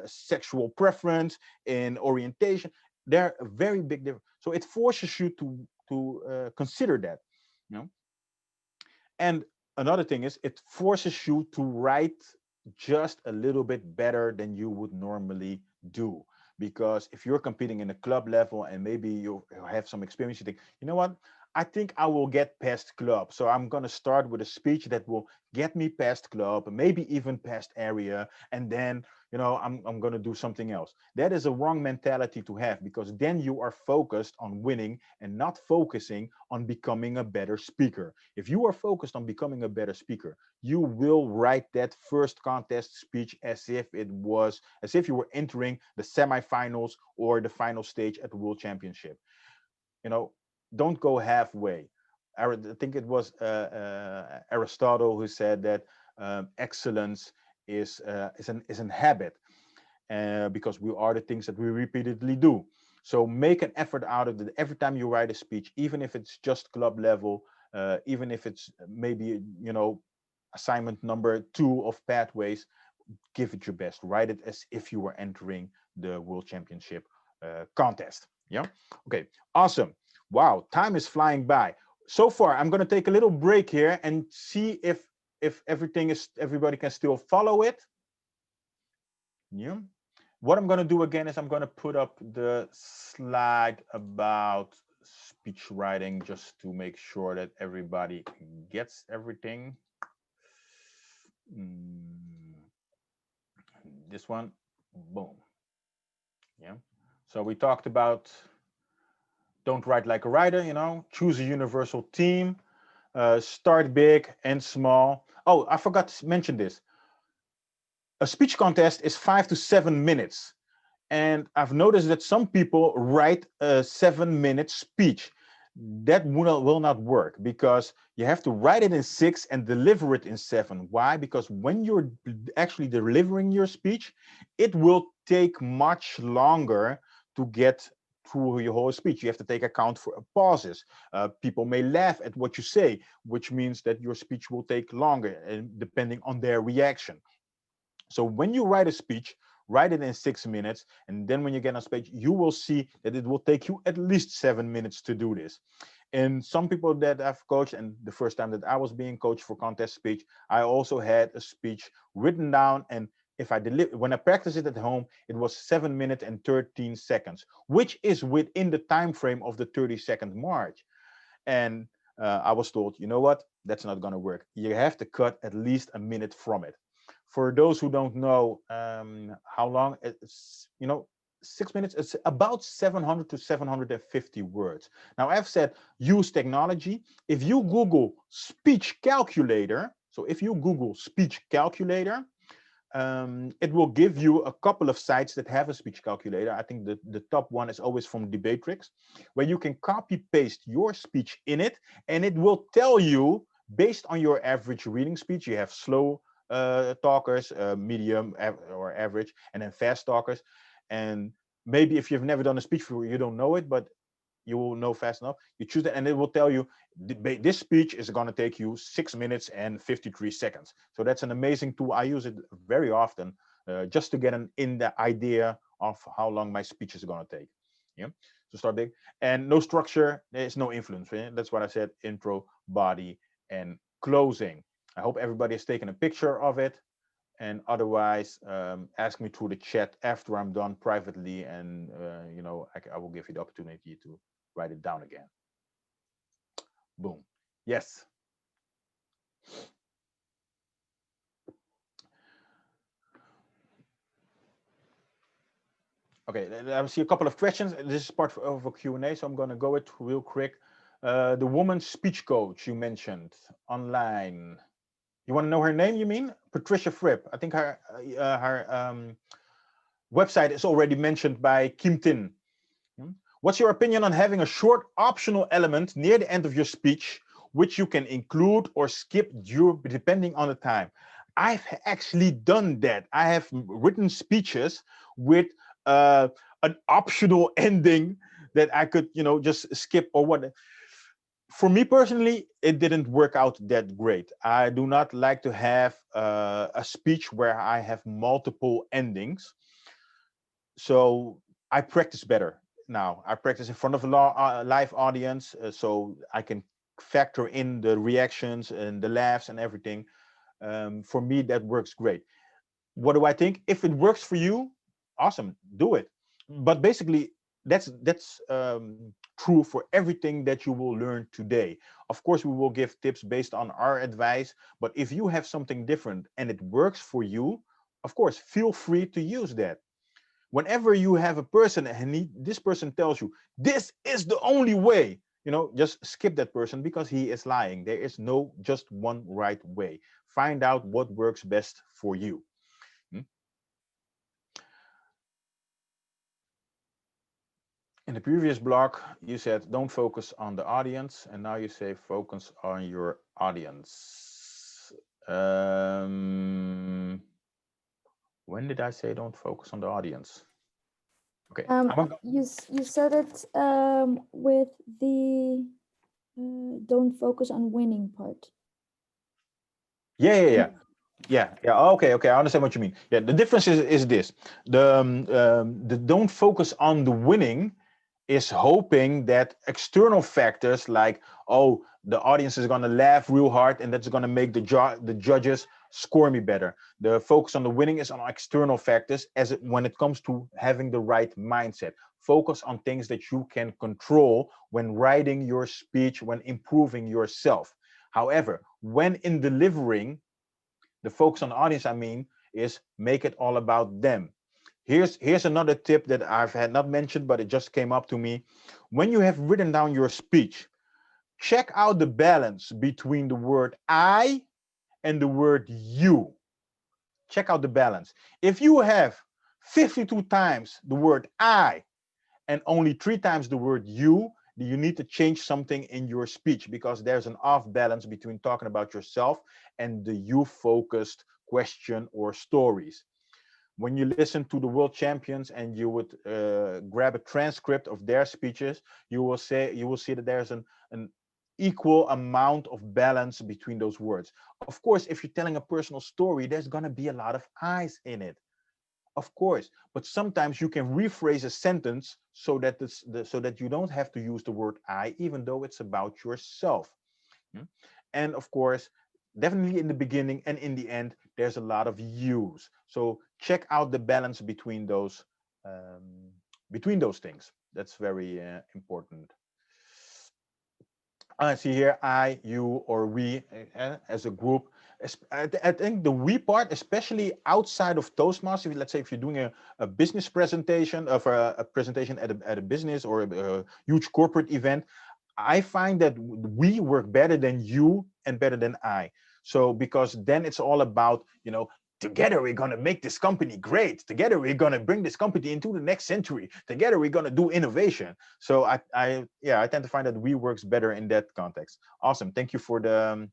sexual preference, in orientation. They're a very big difference. So it forces you to consider that, you know. And another thing is it forces you to write just a little bit better than you would normally do. Because if you're competing in a club level and maybe you have some experience, you think, you know what, I think I will get past club. So I'm going to start with a speech that will get me past club, maybe even past area. And then, you know, I'm going to do something else. That is a wrong mentality to have, because then you are focused on winning and not focusing on becoming a better speaker. If you are focused on becoming a better speaker, you will write that first contest speech as if you were entering the semifinals or the final stage at the World Championship. You know, don't go halfway. I think it was Aristotle who said that excellence is an habit, because we are the things that we repeatedly do. So make an effort out of it every time you write a speech, even if it's just club level, even if it's maybe, you know, assignment number 2 of Pathways. Give it your best. Write it as if you were entering the World Championship contest. Yeah. Okay. Awesome. Wow. Time is flying by. So far, I'm going to take a little break here and see if everybody can still follow it. Yeah. What I'm going to do again is I'm going to put up the slide about speech writing just to make sure that everybody gets everything. This one, boom. Yeah. So we talked about don't write like a writer, you know, choose a universal team, start big and small. Oh, I forgot to mention this. A speech contest is 5 to 7 minutes. And I've noticed that some people write a 7-minute speech. That will not work, because you have to write it in 6 and deliver it in 7. Why? Because when you're actually delivering your speech, it will take much longer to get through your whole speech. You have to take account for pauses. People may laugh at what you say, which means that your speech will take longer, and depending on their reaction. So when you write a speech, write it in 6 minutes, and then when you get on stage, you will see that it will take you at least 7 minutes to do this. And some people that I've coached, and the first time that I was being coached for contest speech, I also had a speech written down, and if I when I practiced it at home, it was 7 minutes and 13 seconds, which is within the time frame of the 30-second mark. And I was told, you know what, that's not going to work. You have to cut at least a minute from it. For those who don't know how long it's, you know, 6 minutes, it's about 700 to 750 words. Now, I've said use technology. If you Google speech calculator, so if you Google speech calculator, it will give you a couple of sites that have a speech calculator. I think the top one is always from Debatrix, where you can copy paste your speech in it, and it will tell you based on your average reading speech. You have slow talkers, medium or average, and then fast talkers. And maybe if you've never done a speech before, you don't know it, but you will know fast enough. You choose that, and it will tell you this speech is going to take you 6 minutes and 53 seconds. So that's an amazing tool. I use it very often just to get in the idea of how long my speech is going to take. Yeah. to start big. And no structure, there's no influence. That's what I said, intro, body, and closing. I hope everybody has taken a picture of it. And otherwise, ask me through the chat after I'm done privately, and you know, I will give you the opportunity to write it down again. Boom. Yes. Okay, I see a couple of questions. This is part of a Q&A, so I'm going to go it real quick. The woman's speech coach you mentioned online. You want to know her name, you mean? Patricia Fripp. I think her website is already mentioned by Kim Tin. What's your opinion on having a short optional element near the end of your speech, which you can include or skip depending on the time? I've actually done that. I have written speeches with an optional ending that I could, you know, just skip or what. For me personally, it didn't work out that great. I do not like to have a speech where I have multiple endings. So I practice better now. I practice in front of a live audience, so I can factor in the reactions and the laughs and everything. For me, that works great. What do I think? If it works for you, awesome, do it. But basically, that's true for everything that you will learn today. Of course, we will give tips based on our advice, but if you have something different and it works for you, of course, feel free to use that. Whenever you have a person and this person tells you, this is the only way, you know, just skip that person because he is lying. There is no just one right way. Find out what works best for you. In the previous block, you said don't focus on the audience, and now you say focus on your audience. When did I say don't focus on the audience? Okay. You said it with the don't focus on winning part. Yeah. Okay. I understand what you mean. Yeah, the difference is this: the don't focus on the winning is hoping that external factors like, oh, the audience is going to laugh real hard and that's going to make the judges score me better. The focus on the winning is on external factors when it comes to having the right mindset. Focus on things that you can control when writing your speech, when improving yourself. However, when in delivering, the focus on the audience, I mean, is make it all about them. Here's another tip that I've had not mentioned, but it just came up to me. When you have written down your speech, check out the balance between the word I and the word you. Check out the balance. If you have 52 times the word I and only 3 times the word you need to change something in your speech because there's an off balance between talking about yourself and the you-focused question or stories. When you listen to the world champions and you would grab a transcript of their speeches, you will see that there's an equal amount of balance between those words. Of course, if you're telling a personal story, there's going to be a lot of I's in it. Of course, but sometimes you can rephrase a sentence so that so that you don't have to use the word I, even though it's about yourself. And of course, definitely in the beginning and in the end, there's a lot of yous. So check out the balance between those things. That's very important. I see here I, you, or we as a group. I think the we part, especially outside of Toastmasters, let's say if you're doing a business presentation of a presentation at a business or a huge corporate event, I find that we work better than you and better than I. So because then it's all about, you know, together we're going to make this company great. Together we're going to bring this company into the next century. Together we're going to do innovation. So I tend to find that we works better in that context. Awesome. Thank you for the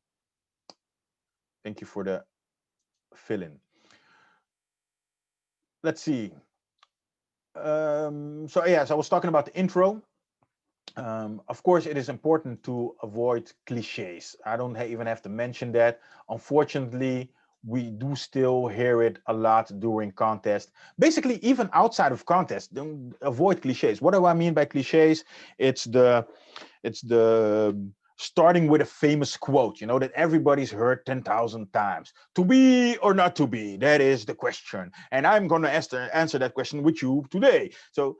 fill-in. Let's see. So I was talking about the intro. Of course, it is important to avoid cliches. I don't even have to mention that. Unfortunately, we do still hear it a lot during contest. Basically, even outside of contest, don't avoid cliches. What do I mean by cliches? It's the starting with a famous quote, you know, that everybody's heard 10,000 times. To be or not to be, that is the question. And I'm going to answer that question with you today. So,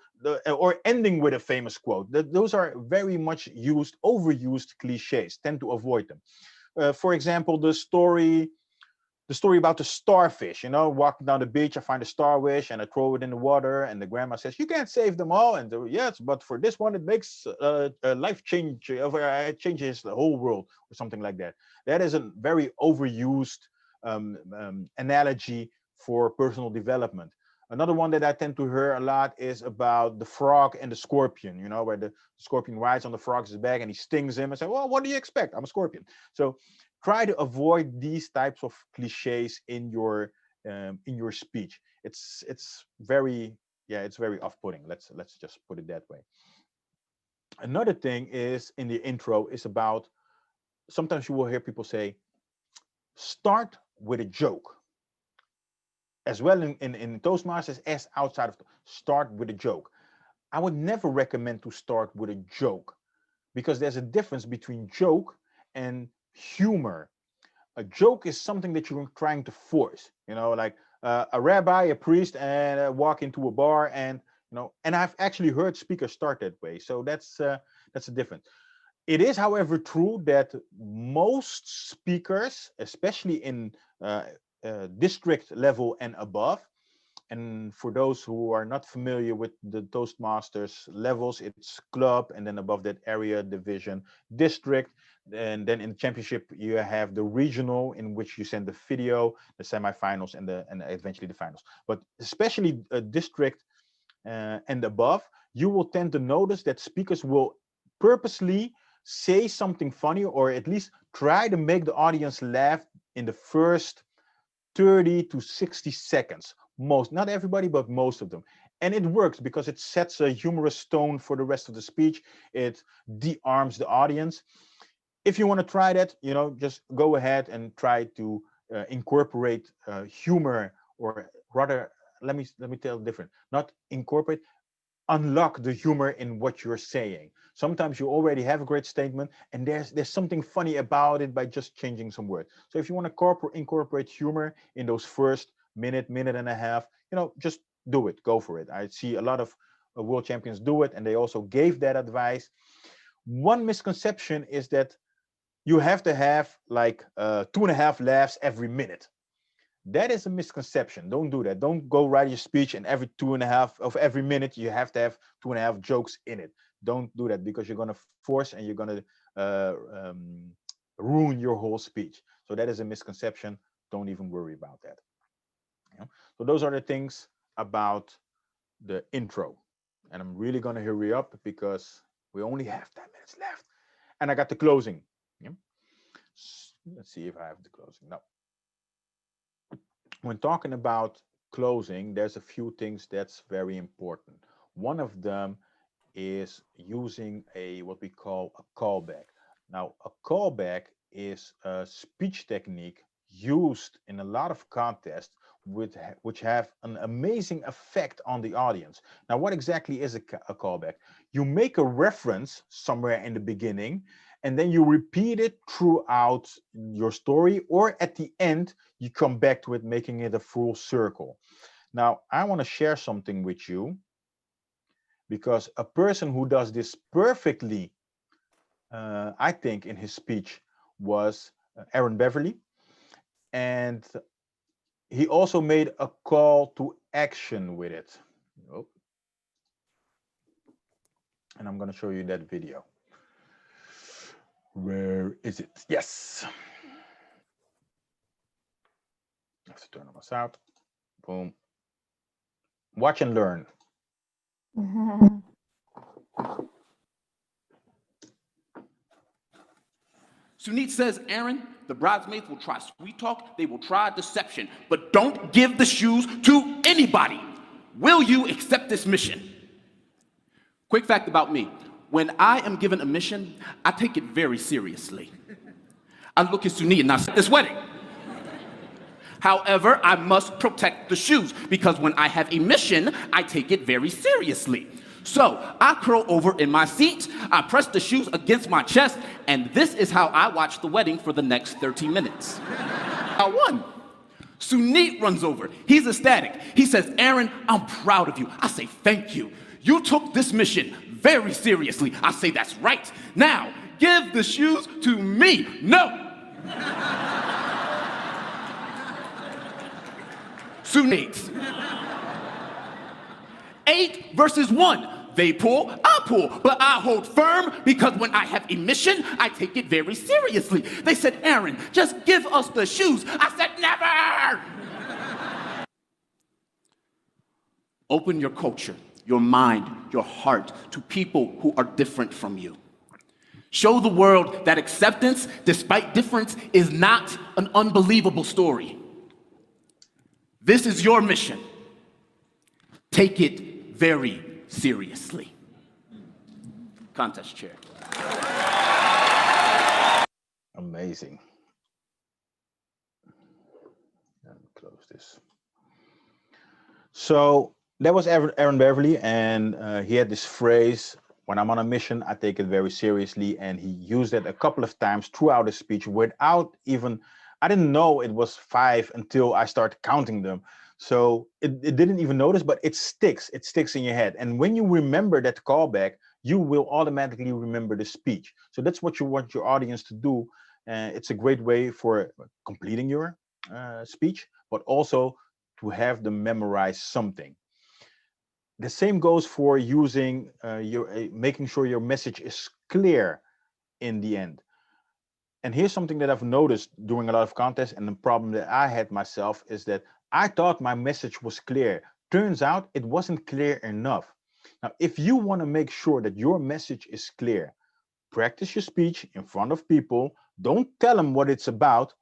or ending with a famous quote. Those are very much used, overused cliches. Tend to avoid them. For example, the story about the starfish, you know, walking down the beach, I find a starfish and I throw it in the water, and the grandma says, you can't save them all. And yes, but for this one, it makes a life change, it changes the whole world, or something like that. That is a very overused analogy for personal development. Another one that I tend to hear a lot is about the frog and the scorpion, you know, where the scorpion rides on the frog's back and he stings him and says, well, what do you expect? I'm a scorpion. So try to avoid these types of cliches in your speech. It's very off-putting. Let's just put it that way. Another thing is in the intro is about, sometimes you will hear people say, start with a joke. As well in Toastmasters as outside of, start with a joke. I would never recommend to start with a joke, because there's a difference between joke and humor. A joke is something that you're trying to force, you know, like a rabbi, a priest, and walk into a bar, and you know, and I've actually heard speakers start that way. So that's a difference. It is, however, true that most speakers, especially in district level and above, and for those who are not familiar with the Toastmasters levels, it's club, and then above that area, division, district, and then in the championship you have the regional, in which you send the video, the semifinals, and eventually the finals. But especially district and above, you will tend to notice that speakers will purposely say something funny, or at least try to make the audience laugh in the first 30 to 60 seconds. Most, not everybody, but most of them. And it works because it sets a humorous tone for the rest of the speech. It de-arms the audience. If you want to try that, you know, just go ahead and try to incorporate humor, or rather, let me tell different. Not incorporate, unlock the humor in what you're saying. Sometimes you already have a great statement, and there's something funny about it by just changing some words. So if you want to incorporate humor in those first minute and a half, you know, just do it. Go for it. I see a lot of world champions do it, and they also gave that advice. One misconception is that you have to have like 2.5 laughs every minute. That is a misconception. Don't do that. Don't go write your speech and every 2.5 of every minute you have to have 2.5 jokes in it. Don't do that, because you're going to force and you're going to ruin your whole speech. So that is a misconception. Don't even worry about that. Yeah? So those are the things about the intro. And I'm really going to hurry up because we only have 10 minutes left. And I got the closing. Yeah? Let's see if I have the closing. No. When talking about closing, there's a few things that's very important. One of them is using what we call a callback. Now, a callback is a speech technique used in a lot of contests which have an amazing effect on the audience. Now, what exactly is a callback? You make a reference somewhere in the beginning, and then you repeat it throughout your story, or at the end, you come back to it, making it a full circle. Now, I want to share something with you, because a person who does this perfectly, I think, in his speech was Aaron Beverly. And he also made a call to action with it. Oh. And I'm going to show you that video. Where is it? Yes. I have to turn this out. Boom. Watch and learn. Sunit says, Aaron, the bridesmaids will try sweet talk, they will try deception, but don't give the shoes to anybody. Will you accept this mission? Quick fact about me. When I am given a mission, I take it very seriously. I look at Sunit and I say, this wedding. However, I must protect the shoes because when I have a mission, I take it very seriously. So I curl over in my seat, I press the shoes against my chest, and this is how I watch the wedding for the next 30 minutes. I won. Sunit runs over. He's ecstatic. He says, Aaron, I'm proud of you. I say, thank you. You took this mission very seriously. I say, that's right. Now, give the shoes to me. No. Sunit. 8 versus 1. They pull, I pull, but I hold firm because when I have a mission, I take it very seriously. They said, Aaron, just give us the shoes. I said, never! Open your culture, your mind, your heart to people who are different from you. Show the world that acceptance, despite difference, is not an unbelievable story. This is your mission. Take it very seriously. Contest chair. Amazing. Let me close this. So that was Aaron Beverly, and he had this phrase, when I'm on a mission, I take it very seriously, and he used it a couple of times throughout his speech without even, I didn't know it was 5 until I started counting them. So it didn't even notice, but it sticks in your head. And when you remember that callback, you will automatically remember the speech. So that's what you want your audience to do. It's a great way for completing your speech, but also to have them memorize something. The same goes for using making sure your message is clear in the end. And here's something that I've noticed during a lot of contests, and the problem that I had myself is that I thought my message was clear. Turns out it wasn't clear enough. Now, if you want to make sure that your message is clear, practice your speech in front of people. Don't tell them what it's about.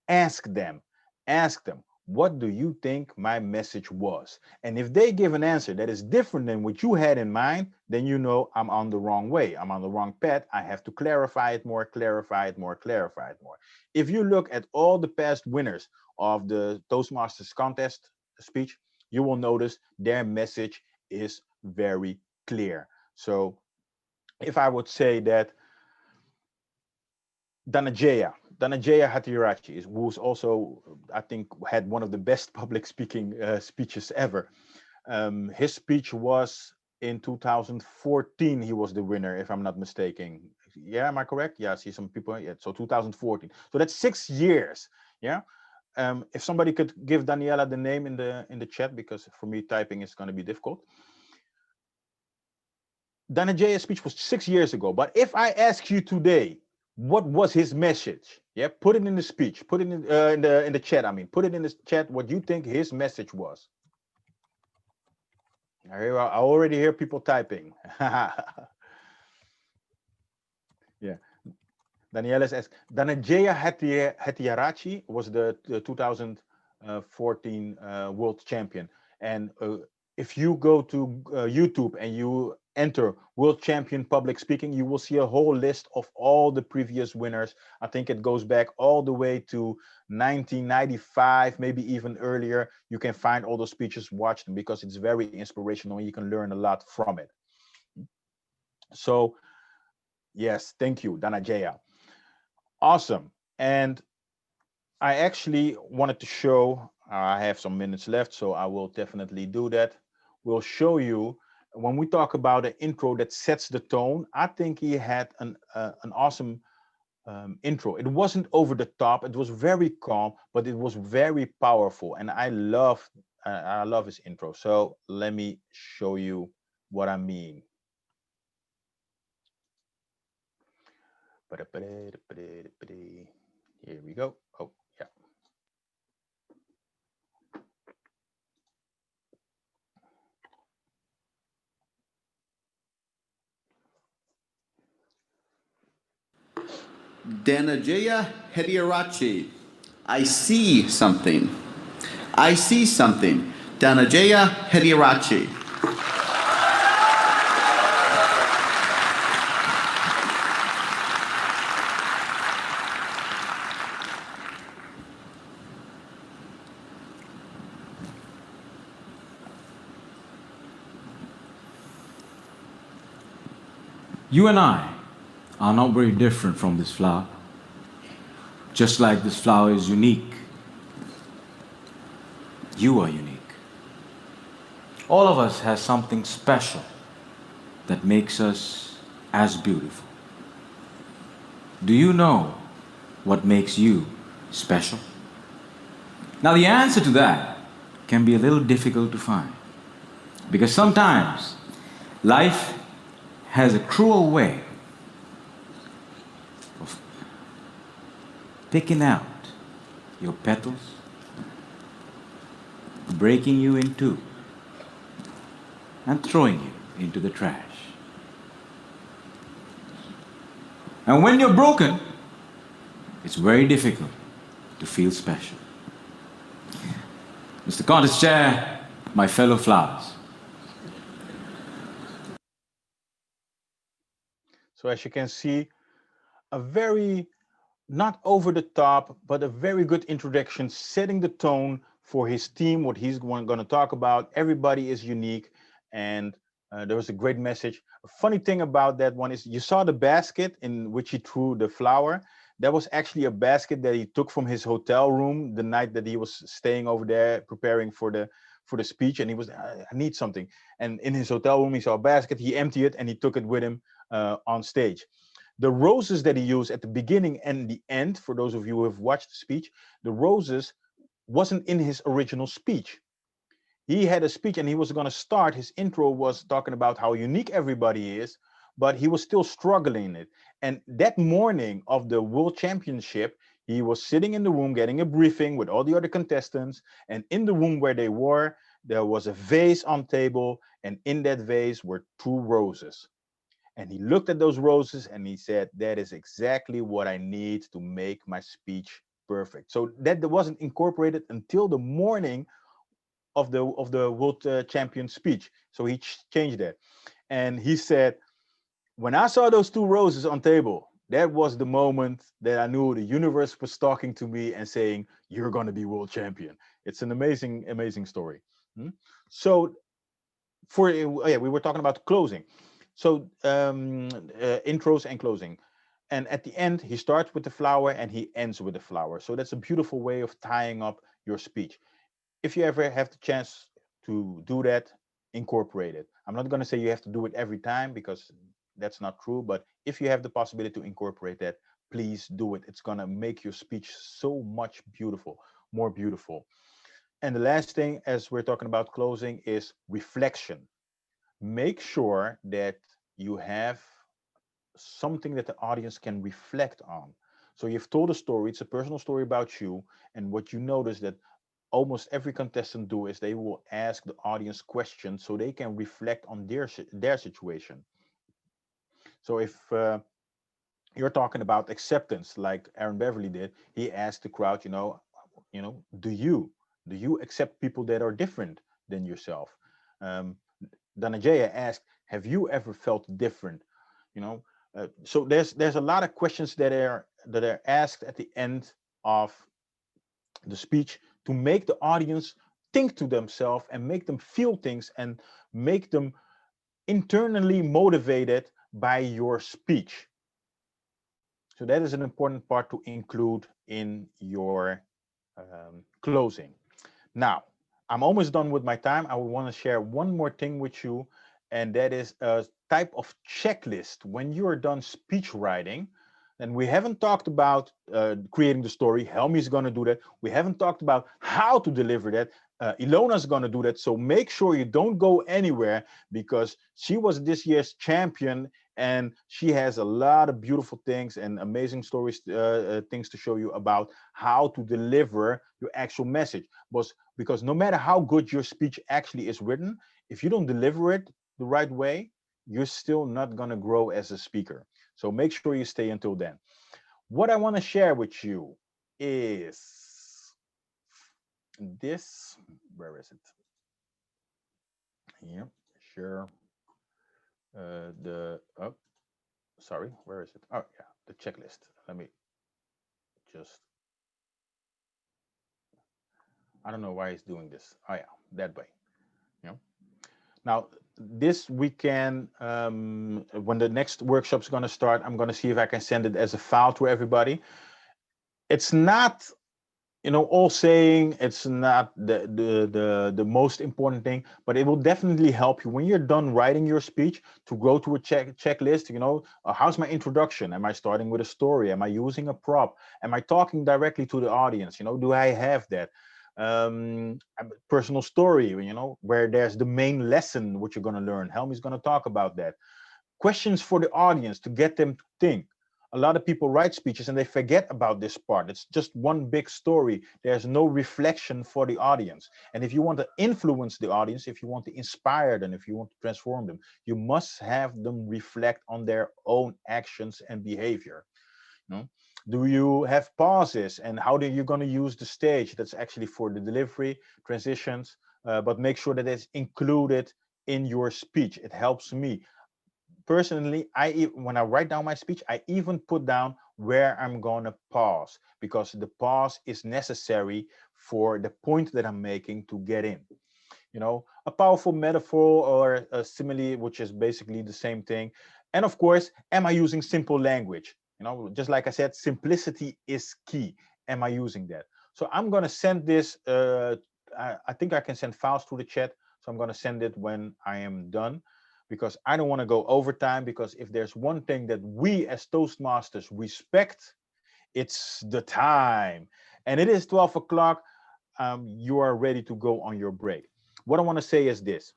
Ask them. Ask them, what do you think my message was? And if they give an answer that is different than what you had in mind, then you know I'm on the wrong way. I'm on the wrong path. I have to clarify it more, clarify it more, clarify it more. If you look at all the past winners of the Toastmasters contest speech, you will notice their message is very clear. So if I would say that Dhananjaya Hathiarachi, who's also, I think, had one of the best public speaking speeches ever. His speech was in 2014. He was the winner, if I'm not mistaken. Yeah, am I correct? Yeah, I see some people. Yeah, so 2014. So that's 6 years. Yeah. If somebody could give Daniela the name in the chat, because for me typing is going to be difficult. Dhananjaya's speech was 6 years ago. But if I ask you today, what was his message? Yeah, put it in the speech. Put it in the chat. I mean, put it in the chat what you think his message was. I already hear people typing. Yeah. Daniela says Dhananjaya Hathiarachi was the 2014 world champion. And if you go to YouTube and you enter world champion public speaking, you will see a whole list of all the previous winners. I think it goes back all the way to 1995, maybe even earlier. You can find all those speeches, watch them, because it's very inspirational and you can learn a lot from it. So yes, thank you, Dhananjaya. Awesome. And I actually wanted to show, I have some minutes left, so I will definitely do that. We'll show you, when we talk about an intro that sets the tone, I think he had an awesome intro. It wasn't over the top, it was very calm, but it was very powerful. And I love his intro. So let me show you what I mean. Here we go. Oh, yeah. Dhananjaya Hathiarachi, I see something. I see something. Dhananjaya Hathiarachi. You and I are not very different from this flower. Just like this flower is unique, you are unique. All of us has something special that makes us as beautiful. Do you know what makes you special? Now, the answer to that can be a little difficult to find because sometimes life has a cruel way of picking out your petals, breaking you in two, and throwing you into the trash. And when you're broken, it's very difficult to feel special. Mr. Contest Chair, my fellow flowers. So as you can see, a very not over the top, but a very good introduction, setting the tone for his team, what he's going to talk about. Everybody is unique, and there was a great message. A funny thing about that one is you saw the basket in which he threw the flower. That was actually a basket that he took from his hotel room the night that he was staying over there preparing for the speech, and he was I need something. And in his hotel room, he saw a basket. He emptied it and he took it with him on stage. The roses that he used at the beginning and the end, for those of you who have watched the speech, the roses wasn't in his original speech. He had a speech and he was going to start. His intro was talking about how unique everybody is, but he was still struggling in it. And that morning of the World Championship, he was sitting in the room getting a briefing with all the other contestants. And in the room where they were, there was a vase on table. And in that vase were two roses. And he looked at those roses and he said, that is exactly what I need to make my speech perfect. So that wasn't incorporated until the morning of the world champion speech. So he changed that. And he said, when I saw those two roses on table, that was the moment that I knew the universe was talking to me and saying, you're going to be world champion. It's an amazing, amazing story. So we were talking about closing. So intros and closing. And at the end, he starts with the flower and he ends with the flower. So that's a beautiful way of tying up your speech. If you ever have the chance to do that, incorporate it. I'm not going to say you have to do it every time because that's not true. But if you have the possibility to incorporate that, please do it. It's going to make your speech so much more beautiful. And the last thing, as we're talking about closing, is reflection. Make sure that you have something that the audience can reflect on. So you've told a story, it's a personal story about you, and what you notice that almost every contestant do is they will ask the audience questions so they can reflect on their situation. So if you're talking about acceptance, like Aaron Beverly did, he asked the crowd, do you accept people that are different than yourself? Danajaya asked, have you ever felt different? So there's a lot of questions that are asked at the end of the speech to make the audience think to themselves and make them feel things and make them internally motivated by your speech. So that is an important part to include in your closing. Now, I'm almost done with my time. I want to share one more thing with you, and that is a type of checklist when you are done speech writing. And we haven't talked about creating the story. Helmi's going to do that. We haven't talked about how to deliver that. Ilona's going to do that. So make sure you don't go anywhere because she was this year's champion and she has a lot of beautiful things and amazing stories, things to show you about how to deliver your actual message. Because no matter how good your speech actually is written, if you don't deliver it the right way, you're still not going to grow as a speaker. So make sure you stay until then. What I want to share with you is this. Where is it? Yeah, sure. Sorry, where is it? Oh, yeah, the checklist. Let me just, I don't know why it's doing this. Oh, yeah, that way. Now, this weekend, when the next workshop's going to start, I'm going to see if I can send it as a file to everybody. It's not, all saying, it's not the most important thing, but it will definitely help you when you're done writing your speech to go to a checklist. How's my introduction? Am I starting with a story? Am I using a prop? Am I talking directly to the audience? Do I have that? Personal story, where there's the main lesson, what you're going to learn. Helmi's going to talk about that. Questions for the audience to get them to think. A lot of people write speeches and they forget about this part. It's just one big story. There's no reflection for the audience. And if you want to influence the audience, if you want to inspire them, if you want to transform them, you must have them reflect on their own actions and behavior. Do you have pauses, and how are you going to use the stage? That's actually for the delivery, transitions, but make sure that it's included in your speech. It helps me. Personally, when I write down my speech, I even put down where I'm going to pause, because the pause is necessary for the point that I'm making to get in. A powerful metaphor or a simile, which is basically the same thing. And of course, am I using simple language? Just like I said, simplicity is key. Am I using that? So I'm going to send this. I think I can send files to the chat. So I'm going to send it when I am done, because I don't want to go overtime, because if there's one thing that we as Toastmasters respect, it's the time. And it is 12 o'clock. You are ready to go on your break. What I want to say is this.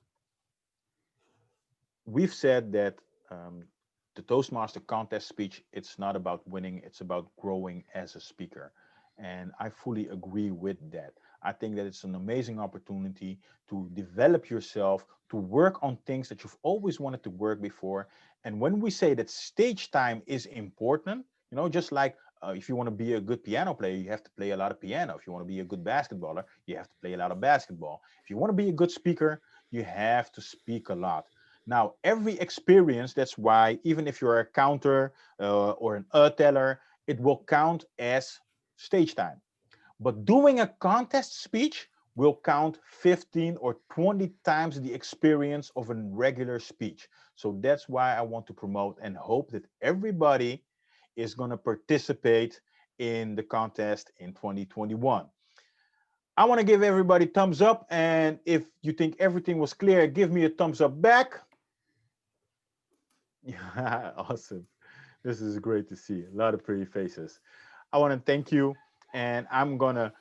We've said that the Toastmaster contest speech, it's not about winning, it's about growing as a speaker. And I fully agree with that. I think that it's an amazing opportunity to develop yourself, to work on things that you've always wanted to work before. And when we say that stage time is important, just like if you want to be a good piano player, you have to play a lot of piano. If you want to be a good basketballer, you have to play a lot of basketball. If you want to be a good speaker, you have to speak a lot. Now, every experience, that's why even if you're a counter or an teller, it will count as stage time. But doing a contest speech will count 15 or 20 times the experience of a regular speech. So that's why I want to promote and hope that everybody is going to participate in the contest in 2021. I want to give everybody thumbs up, and if you think everything was clear, give me a thumbs up back. Yeah, awesome. This is great to see. A lot of pretty faces. I want to thank you, and I'm gonna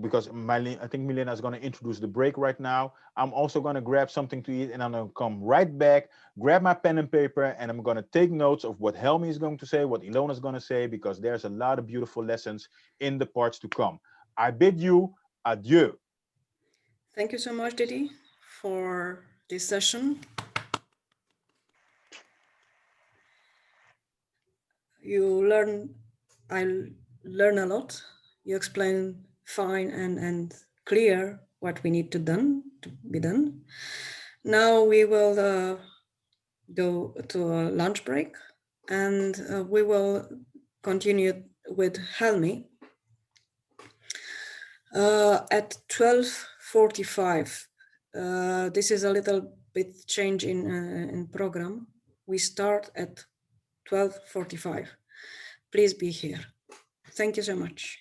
because I think Milena is gonna introduce the break right now. I'm also gonna grab something to eat, and I'm gonna come right back, grab my pen and paper, and I'm gonna take notes of what Helmi is going to say, what Ilona is gonna say, because there's a lot of beautiful lessons in the parts to come. I bid you adieu. Thank you so much, Didi, for this session. I learn a lot. You explain fine and clear what we need to be done. Now we will go to a lunch break, and we will continue with Helmi at 12:45. This is a little bit change in program. We start at 12:45. Please be here. Thank you so much.